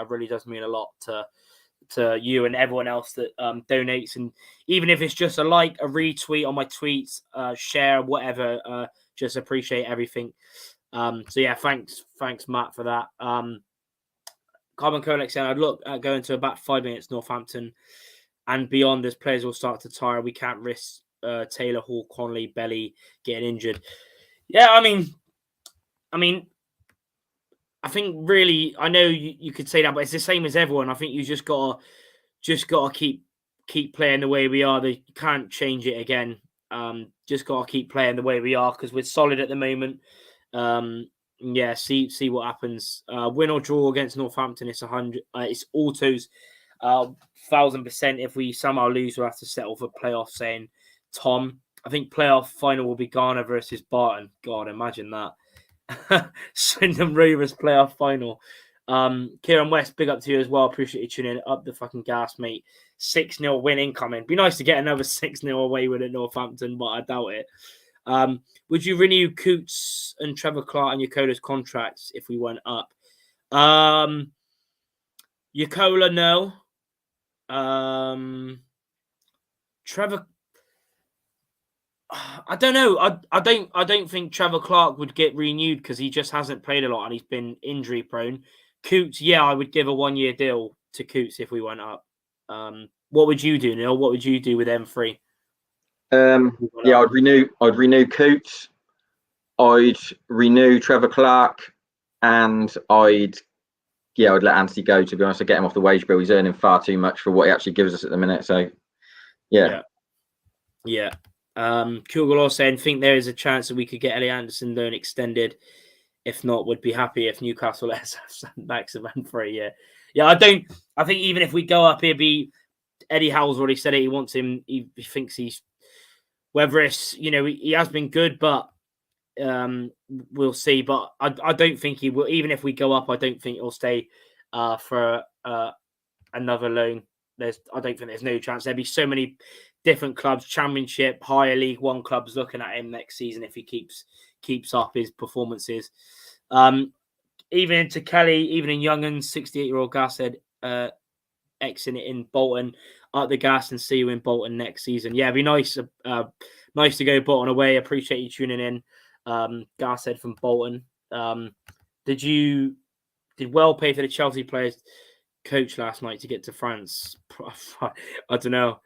Really does mean a lot to you and everyone else that donates. And even if it's just a like, a retweet on my tweets, share, whatever, just appreciate everything. So yeah, thanks Matt for that. Carbon Kolex saying, I'd look at going to about 5 minutes Northampton and beyond as players will start to tire. We can't risk Taylor, Hall, Connolly, Belly getting injured. Yeah, I mean, I think really, I know you could say that, but it's the same as everyone. I think you just gotta keep playing the way we are. You can't change it again. Just gotta keep playing the way we are, because we're solid at the moment. Yeah, see what happens. Win or draw against Northampton, it's 100. It's autos, 1,000%. If we somehow lose, we'll have to settle for playoff. Saying Tom, I think playoff final will be Garner versus Barton. God, imagine that. Swindon Rovers playoff final. Kieran West, big up to you as well. Appreciate you tuning in. Up the fucking gas, mate. 6-0 win incoming. Be nice to get another 6-0 away with it, Northampton, but I doubt it. Would you renew Coots and Trevor Clark and Yokola's contracts if we went up? Yokola, no. Trevor, I don't know. I don't think Trevor Clark would get renewed, because he just hasn't played a lot and he's been injury prone. Coots, yeah, I would give a 1-year deal to Coots if we went up. What would you do, Neil? What would you do with M3? Yeah, I'd renew Coots, I'd renew Trevor Clark, and I'd let Anthony go, to be honest. I'd get him off the wage bill. He's earning far too much for what he actually gives us at the minute. So yeah. Kugel saying, think there is a chance that we could get Ellie Anderson loan extended. If not, would be happy if Newcastle let us have Max of M3. Yeah, I think even if we go up, he'll be Eddie Howe's already said it. He wants him. He thinks he's, whether it's, he has been good, but we'll see. But I don't think he will. Even if we go up, I don't think he'll stay for another loan. I don't think there's no chance. There'll be so many different clubs, Championship, higher League One clubs looking at him next season if he keeps up his performances. Even into Kelly, even in Youngens, 68-year-old Gas said, exiting it in Bolton, up the gas and see you in Bolton next season. Yeah, it'd be nice. Nice to go Bolton away. Appreciate you tuning in. Gas said from Bolton. Did well pay for the Chelsea players coach last night to get to France? I don't know.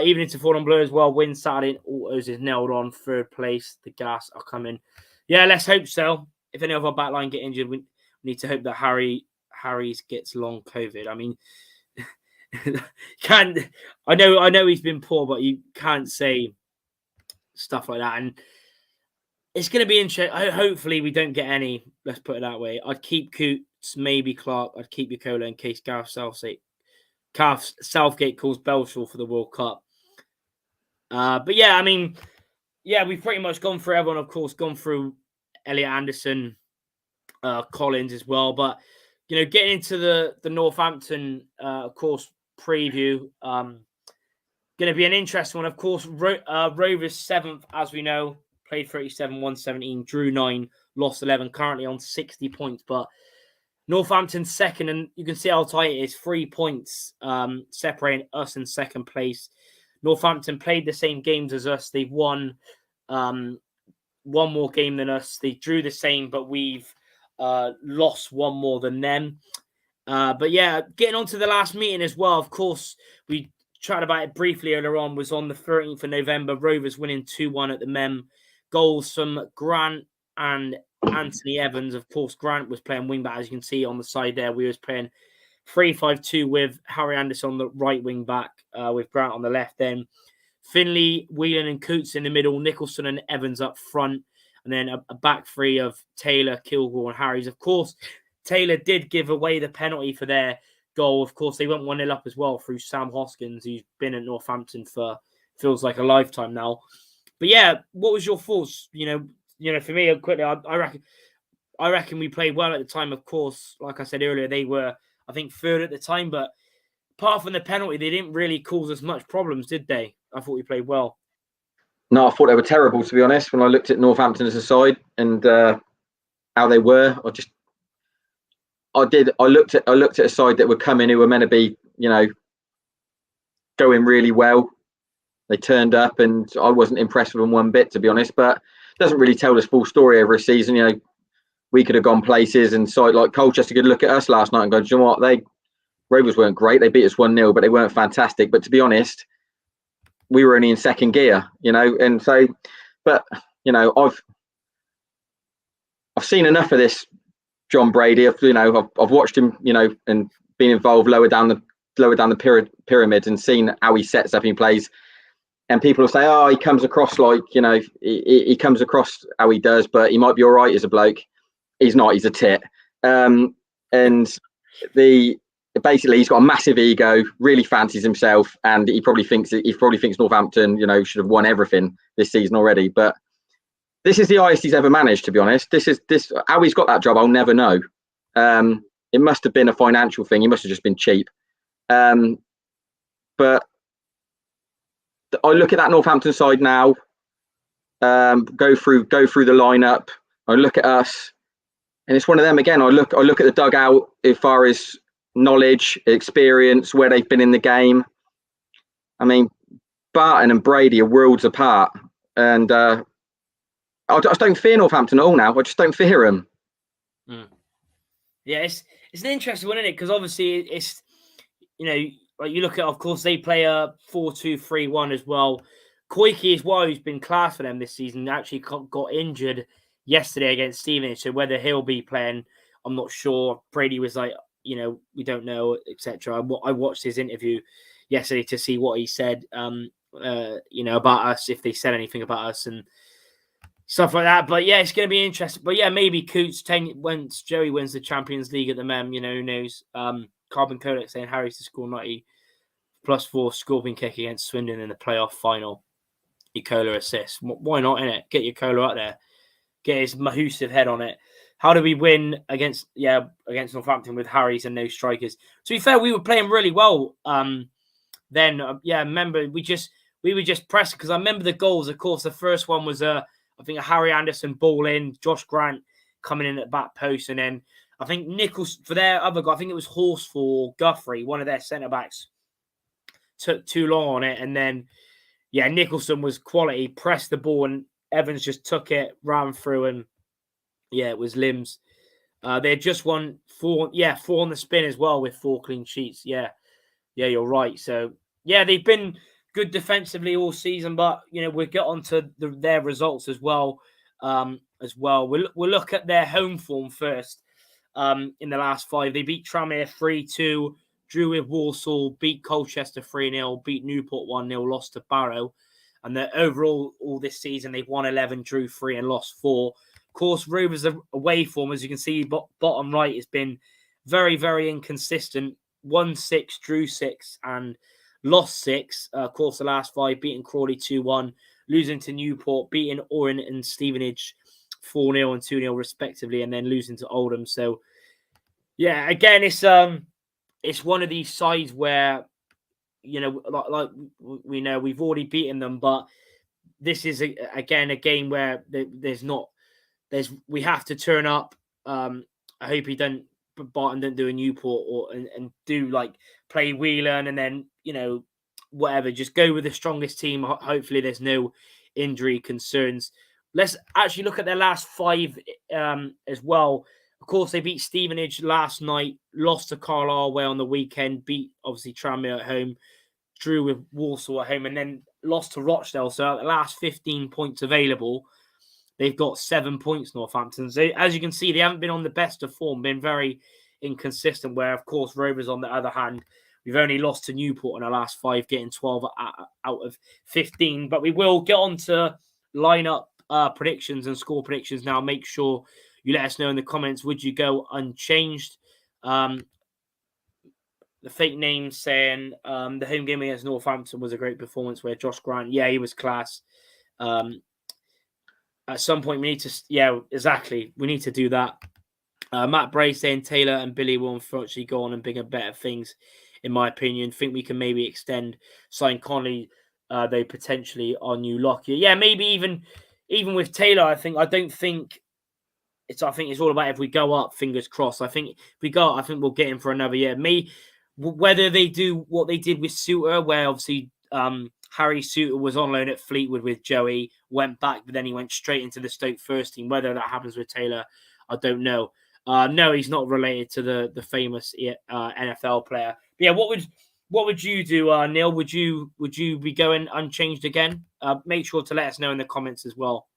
Even into Fordham Blue as well. Win Saturday. Autos is nailed on. Third place. The Gas are coming. Yeah, let's hope so. If any of our backline get injured, we need to hope that Harry's gets long COVID. I mean, I know he's been poor, but you can't say stuff like that. And it's going to be interesting. Hopefully, we don't get any. Let's put it that way. I'd keep Coots, maybe Clark. I'd keep Yokola in case Gareth Southgate calls Belshaw for the World Cup. But yeah, I mean, yeah, we've pretty much gone through everyone. Of course, gone through Elliot Anderson, Collins as well. But getting into the Northampton, of course, preview. Going to be an interesting one, of course. Rovers 7th, as we know, played 37, won 17, drew 9, lost 11, currently on 60 points. But Northampton 2nd, and you can see how tight it is, 3 points separating us in 2nd place. Northampton played the same games as us. They've won one more game than us. They drew the same, but we've lost one more than them. But yeah, getting on to the last meeting as well. Of course, we chatted about it briefly earlier on, was on the 13th of November. Rovers winning 2-1 at the Mem. Goals from Grant and Anthony Evans. Of course, Grant was playing wing-back, as you can see on the side there. We was playing 3-5-2 with Harry Anderson on the right wing-back, with Grant on the left. Then Finley, Whelan and Coots in the middle, Nicholson and Evans up front, and then a back three of Taylor, Kilgore and Harries. Of course, Taylor did give away the penalty for their goal. Of course, they went 1-0 up as well through Sam Hoskins, who's been at Northampton for feels like a lifetime now. But yeah, what was your thoughts? You know, for me, quickly, I reckon we played well at the time. Of course, like I said earlier, they were, I think, 3rd at the time. But apart from the penalty, they didn't really cause us much problems, did they? I thought we played well. No, I thought they were terrible, to be honest. When I looked at Northampton as a side and how they were, I looked at a side that were coming, who were meant to be, going really well. They turned up, and I wasn't impressed with them one bit, to be honest. But it doesn't really tell this full story over a season. We could have gone places, and side like Colchester could look at us last night and go, "Do you know what? Rovers weren't great. They beat us 1-0, but they weren't fantastic." But to be honest, we were only in 2nd gear, and so, but I've seen enough of this John Brady. I've watched him, and been involved lower down the pyramid and seen how he sets up and he plays. And people will say, "Oh, he comes across like, he comes across how he does, but he might be all right as a bloke." He's not. He's a tit. And basically, he's got a massive ego, really fancies himself, and he probably thinks Northampton, should have won everything this season already. But this is the highest he's ever managed, to be honest. This how he's got that job, I'll never know. It must have been a financial thing. He must have just been cheap. But I look at that Northampton side now. Go through the lineup. I look at us, and it's one of them again. I look at the dugout as far as knowledge, experience, where they've been in the game. I mean, Barton and Brady are worlds apart, and I just don't fear Northampton at all now. I just don't fear them. Yeah, it's an interesting one, isn't it? Because obviously it's, like you look at, of course, they play a 4-2-3-1 as well. Koike as well, who's been class for them this season, actually got injured yesterday against Stevenage. So whether he'll be playing, I'm not sure. Brady was like, we don't know, etc. I watched his interview yesterday to see what he said, about us, if they said anything about us and stuff like that. But yeah, it's going to be interesting. But yeah, maybe Coots, once Joey wins the Champions League at the Mem, who knows? Carbon Kodak saying Harry's to score 90 +4 scorpion kick against Swindon in the playoff final. Ecola assist. Why not, innit? Get your Cola out there. Get his Mahusive head on it. How do we win against Northampton with Harry's and no strikers? To be fair, we were playing really well then. Remember, we were just pressing, because I remember the goals. Of course, the first one was I think a Harry Anderson ball in, Josh Grant coming in at back post, and then I think Nichols, for their other guy, I think it was Horsfall or Guthrie, one of their centre-backs, took too long on it. And then, Nicholson was quality, pressed the ball, and Evans just took it, ran through, and, it was limbs. They had just won 4 on the spin as well with 4 clean sheets. Yeah, you're right. So, they've been good defensively all season, but, we'll get on to their results as well. We'll look at their home form first. In the last 5, they beat Tranmere 3-2, drew with Walsall, beat Colchester 3-0, beat Newport 1-0, lost to Barrow. And overall, all this season, they've won 11, drew 3 and lost 4. Of course, Rovers' away form, as you can see, bottom right, has been very, very inconsistent. Won 6, drew 6 and lost 6. Of course, the last 5, beating Crawley 2-1, losing to Newport, beating Oran and Stevenage 4-0 and 2-0 respectively, and then losing to Oldham. So, again, it's one of these sides where like we know we've already beaten them, but this is again a game where we have to turn up. I hope Barton don't do a Newport and do like play Whelan and then whatever. Just go with the strongest team. Hopefully, there's no injury concerns. Let's actually look at their last 5 as well. Of course, they beat Stevenage last night, lost to Carlisle away on the weekend, beat obviously Tranmere at home, drew with Walsall at home, and then lost to Rochdale. So the last 15 points available, they've got 7 points, Northampton. So as you can see, they haven't been on the best of form, been very inconsistent, where, of course, Rovers, on the other hand, we've only lost to Newport in the last 5, getting 12 out of 15. But we will get on to lineup predictions and score predictions now. Make sure you let us know in the comments, would you go unchanged? The fake name saying the home game against Northampton was a great performance where Josh Grant, he was class. At some point, we need to, exactly. We need to do that. Matt Bray saying Taylor and Billy will unfortunately go on and bigger, better things, in my opinion. Think we can maybe sign Connolly, though potentially our new Lockyer. Yeah, maybe even with Taylor, I think it's all about if we go up, fingers crossed. I think if we go up, I think we'll get him for another year. Whether they do what they did with Suter, where obviously Harry Suter was on loan at Fleetwood with Joey, went back, but then he went straight into the Stoke first team. Whether that happens with Taylor, I don't know. No, he's not related to the famous NFL player. But yeah, what would you do, Neil? Would you be going unchanged again? Make sure to let us know in the comments as well.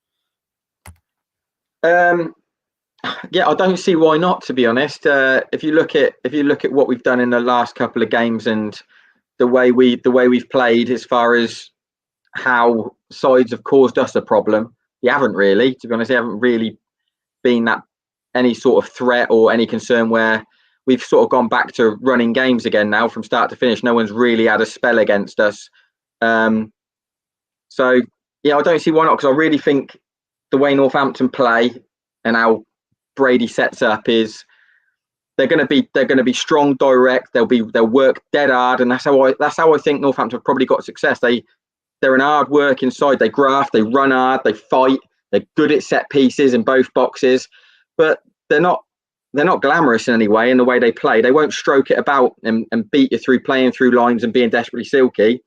Yeah, I don't see why not, to be honest. If you look at what we've done in the last couple of games and the way we've played, as far as how sides have caused us a problem, you haven't really, to be honest. They haven't really been that any sort of threat or any concern, where we've sort of gone back to running games again now from start to finish. No one's really had a spell against us. So yeah, I don't see why not, because I really think the way Northampton play and how Brady sets up is they're going to be strong, direct. They'll work dead hard, and that's how I think Northampton have probably got success. They're an hard working side. They graft, they run hard, they fight. They're good at set pieces in both boxes, but they're not glamorous in any way in the way they play. They won't stroke it about and beat you through playing through lines and being desperately silky.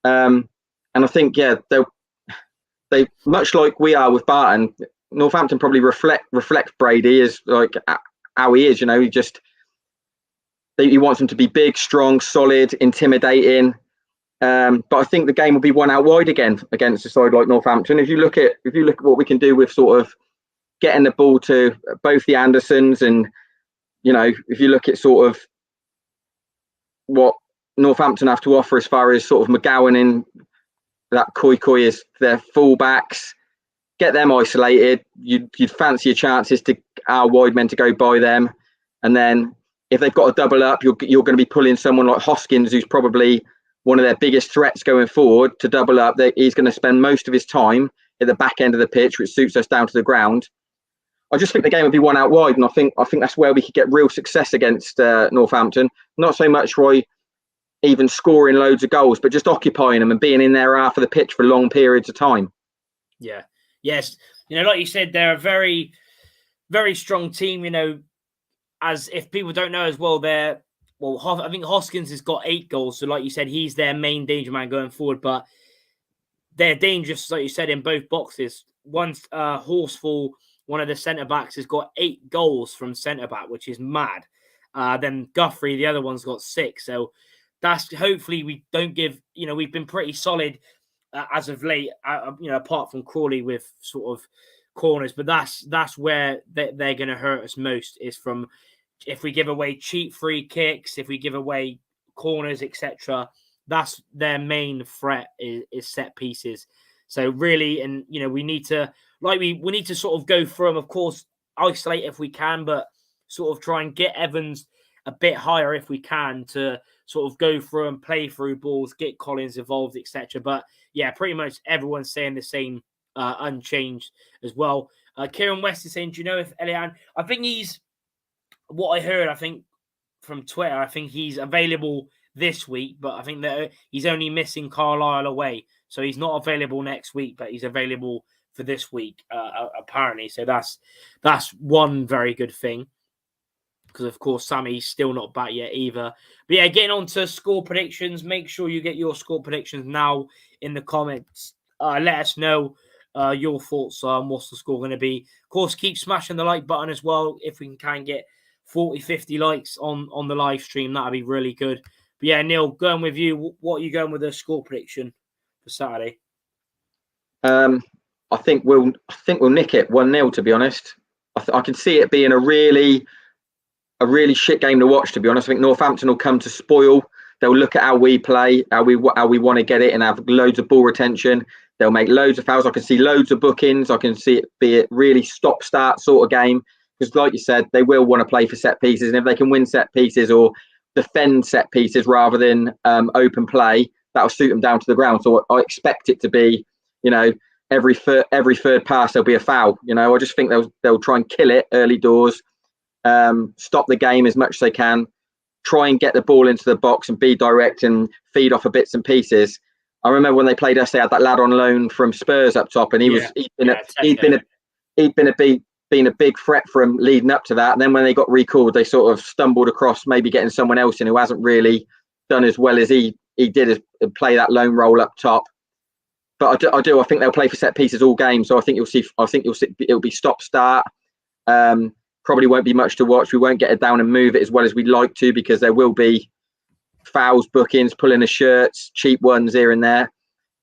And I think they much like we are with Barton. Northampton probably reflect Brady as like how he is. He wants them to be big, strong, solid, intimidating. But I think the game will be won out wide again against a side like Northampton. If you look at what we can do with sort of getting the ball to both the Andersons, and if you look at sort of what Northampton have to offer as far as sort of McGowan and that Koi is their fullbacks, get them isolated. You'd fancy your chances to our wide men to go by them, and then if they've got a double up, you're going to be pulling someone like Hoskins, who's probably one of their biggest threats going forward, to double up. He's going to spend most of his time at the back end of the pitch, which suits us down to the ground. I just think the game would be won out wide, and I think that's where we could get real success against Northampton. Not so much Roy even scoring loads of goals, but just occupying them and being in their half of the pitch for long periods of time. Yeah. Yes. Like you said, they're a very, very strong team. As if people don't know as well, I think Hoskins has got 8 goals. So like you said, he's their main danger man going forward, but they're dangerous, like you said, in both boxes. One's Horsfall, one of the centre-backs, has got 8 goals from centre-back, which is mad. Then Guthrie, the other one's got 6. So that's, hopefully we don't give, we've been pretty solid as of late, apart from Crawley with sort of corners, but that's where they're going to hurt us most, is from if we give away cheap free kicks, if we give away corners, etc. That's their main threat is set pieces. So really, and we need to we need to sort of go through them, of course, isolate if we can, but sort of try and get Evans a bit higher if we can, to sort of go through and play through balls, get Collins involved, etc. But yeah, pretty much everyone's saying the same, unchanged as well. Kieran West is saying, do you know if Elian, I think he's, what I heard, I think from Twitter, I think he's available this week, but I think that he's only missing Carlisle away, so he's not available next week, but he's available for this week, apparently. So that's one very good thing, because of course Sammy's still not back yet either. But yeah, getting on to score predictions. Make sure you get your score predictions now in the comments. Let us know your thoughts on what's the score going to be. Of course, keep smashing the like button as well. If we can get 40, 50 likes on the live stream, that'd be really good. But yeah, Neil, going with you. What are you going with the score prediction for Saturday? I think we'll nick it 1-0. To be honest, I can see it being a really shit game to watch. To be honest, I think Northampton will come to spoil. They'll look at how we play, how we want to get it, and have loads of ball retention. They'll make loads of fouls. I can see loads of bookings. I can see it be a really stop-start sort of game, because, like you said, they will want to play for set pieces, and if they can win set pieces or defend set pieces rather than open play, that'll suit them down to the ground. So I expect it to be, every third pass there'll be a foul. I just think they'll try and kill it early doors, stop the game as much as they can, try and get the ball into the box and be direct and feed off of bits and pieces. I remember when they played us, they had that lad on loan from Spurs up top, and he'd been a big threat for him leading up to that. And then when they got recalled, they sort of stumbled across maybe getting someone else in who hasn't really done as well as he did as play that lone role up top. But I think they'll play for set pieces all game. So I think you'll see it'll be stop start. Probably won't be much to watch. We won't get it down and move it as well as we'd like to, because there will be fouls, bookings, pulling of shirts, cheap ones here and there.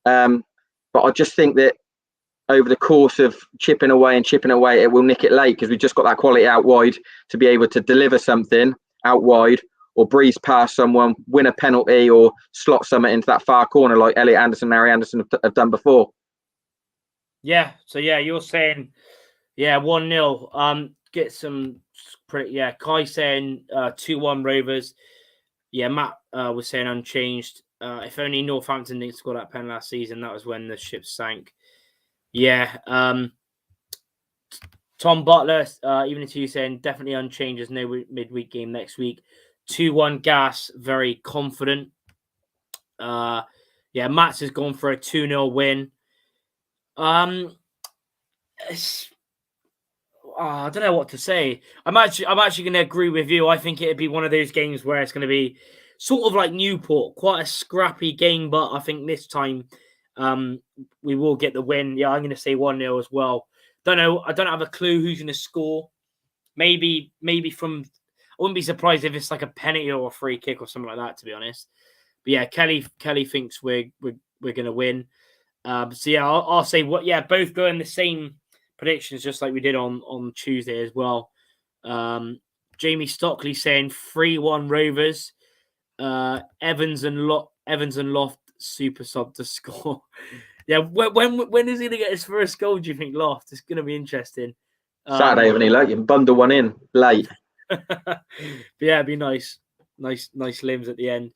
But I just think that over the course of chipping away, it will nick it late, because we've just got that quality out wide to be able to deliver something out wide, or breeze past someone, win a penalty, or slot something into that far corner like Elliot Anderson and Harry Anderson have done before. Yeah, so yeah, you're saying 1-0. Get some pretty, Kai saying 2-1 Rovers. Yeah, Matt was saying unchanged. If only Northampton didn't score that pen last season, that was when the ship sank. Yeah. Tom Butler, even if you saying definitely unchanged, there's no midweek game next week. 2-1 Gas, very confident. Matt's has gone for a 2-0 win. I don't know what to say. I'm actually going to agree with you. I think it'd be one of those games where it's going to be sort of like Newport, quite a scrappy game, but I think this time we will get the win. Yeah, I'm going to say 1-0 as well. Don't know. I don't have a clue who's going to score. Maybe from. I wouldn't be surprised if it's like a penalty or a free kick or something like that, to be honest. But yeah, Kelly thinks we're going to win. So yeah, I'll say both go in the same predictions, just like we did on Tuesday as well. Jamie Stockley saying 3-1 Rovers. Evans and Loft super sub to score. Yeah, when is he gonna get his first goal? Do you think, Loft? It's gonna be interesting. Saturday, haven't he? Like, you can bundle one in late. But yeah, it'd be nice limbs at the end.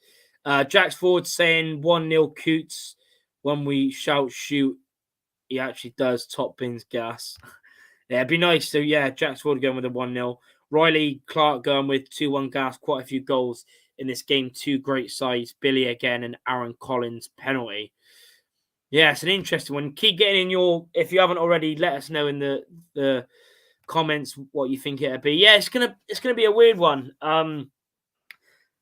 Jax Ford saying 1-0 Coots. When we shoot, he actually does top bins Gas. Yeah, it'd be nice. So yeah, Jax Ford going with a 1-0. Riley Clark going with 2-1 Gas. Quite a few goals in this game. Two great sides, Billy again and Aaron Collins penalty. Yeah, it's an interesting one. Keep getting in if you haven't already, let us know in the comments what you think it'll be. Yeah, it's gonna be a weird one.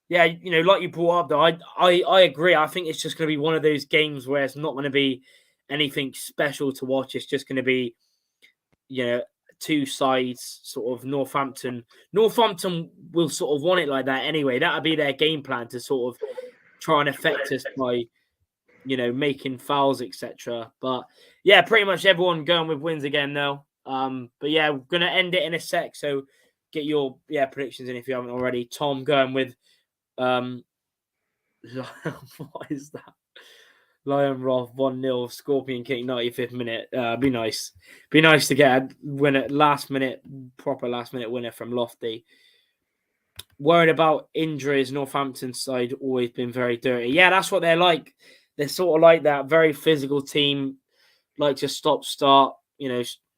Yeah, like you brought up though, I agree. I think it's just gonna be one of those games where it's not gonna be anything special to watch. It's just gonna be, two sides, sort of Northampton. Northampton will sort of want it like that anyway. That'll be their game plan, to sort of try and affect us by, making fouls, etc. But yeah, pretty much everyone going with wins again though. But yeah, we're gonna end it in a sec. So get your predictions in if you haven't already. Tom going with what is that? Lion Roth 1-0 Scorpion King 95th minute. Be nice to get a winner, proper last minute winner from Lofty. Worried about injuries. Northampton side always been very dirty. Yeah, that's what they're like. They're sort of like that very physical team, like to stop start.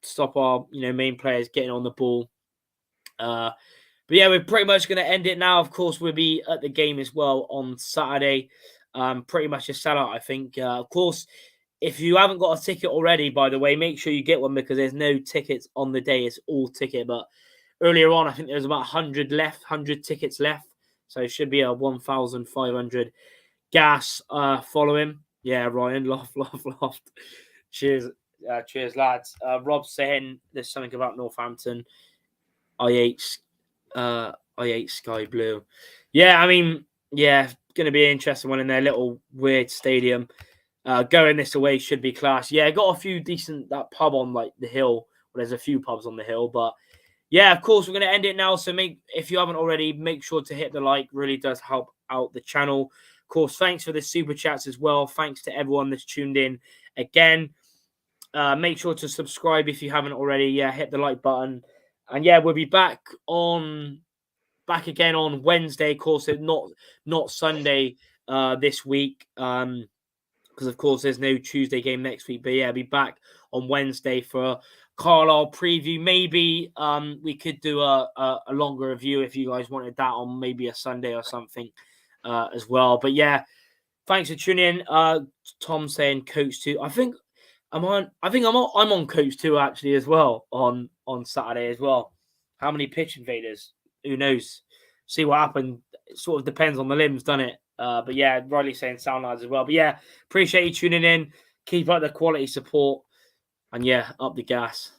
Stop our main players getting on the ball. But But yeah, we're pretty much going to end it now. Of course, we'll be at the game as well on Saturday. Pretty much a sellout, I think. Of course, if you haven't got a ticket already, by the way, make sure you get one because there's no tickets on the day. It's all ticket. But earlier on, I think there was about 100 tickets left. So it should be a 1,500 gas following. Yeah, Ryan, loft. Cheers, lads. Rob's saying there's something about Northampton. I hate Sky Blue. Yeah, I mean, yeah, going to be an interesting one in their little weird stadium. Going this away should be class. Yeah, got a few decent that pub on like the hill. Well, there's a few pubs on the hill, but yeah, of course we're going to end it now. So if you haven't already, make sure to hit the like. Really does help out the channel. Of course, thanks for the super chats as well. Thanks to everyone that's tuned in again. Make sure to subscribe if you haven't already. Yeah, hit the like button. And yeah, we'll be back again on Wednesday. Of course, not Sunday this week. Because of course there's no Tuesday game next week. But yeah, I'll be back on Wednesday for a Carlisle preview. Maybe we could do a longer review if you guys wanted that on maybe a Sunday or something as well. But yeah, thanks for tuning in. Tom saying Coach 2. I think I'm on Coach 2 actually as well on Saturday as well. How many pitch invaders? Who knows? See what happened. It sort of depends on the limbs, doesn't it? But yeah, Riley saying sound lads as well. But yeah, appreciate you tuning in. Keep up the quality support. And yeah, up the gas.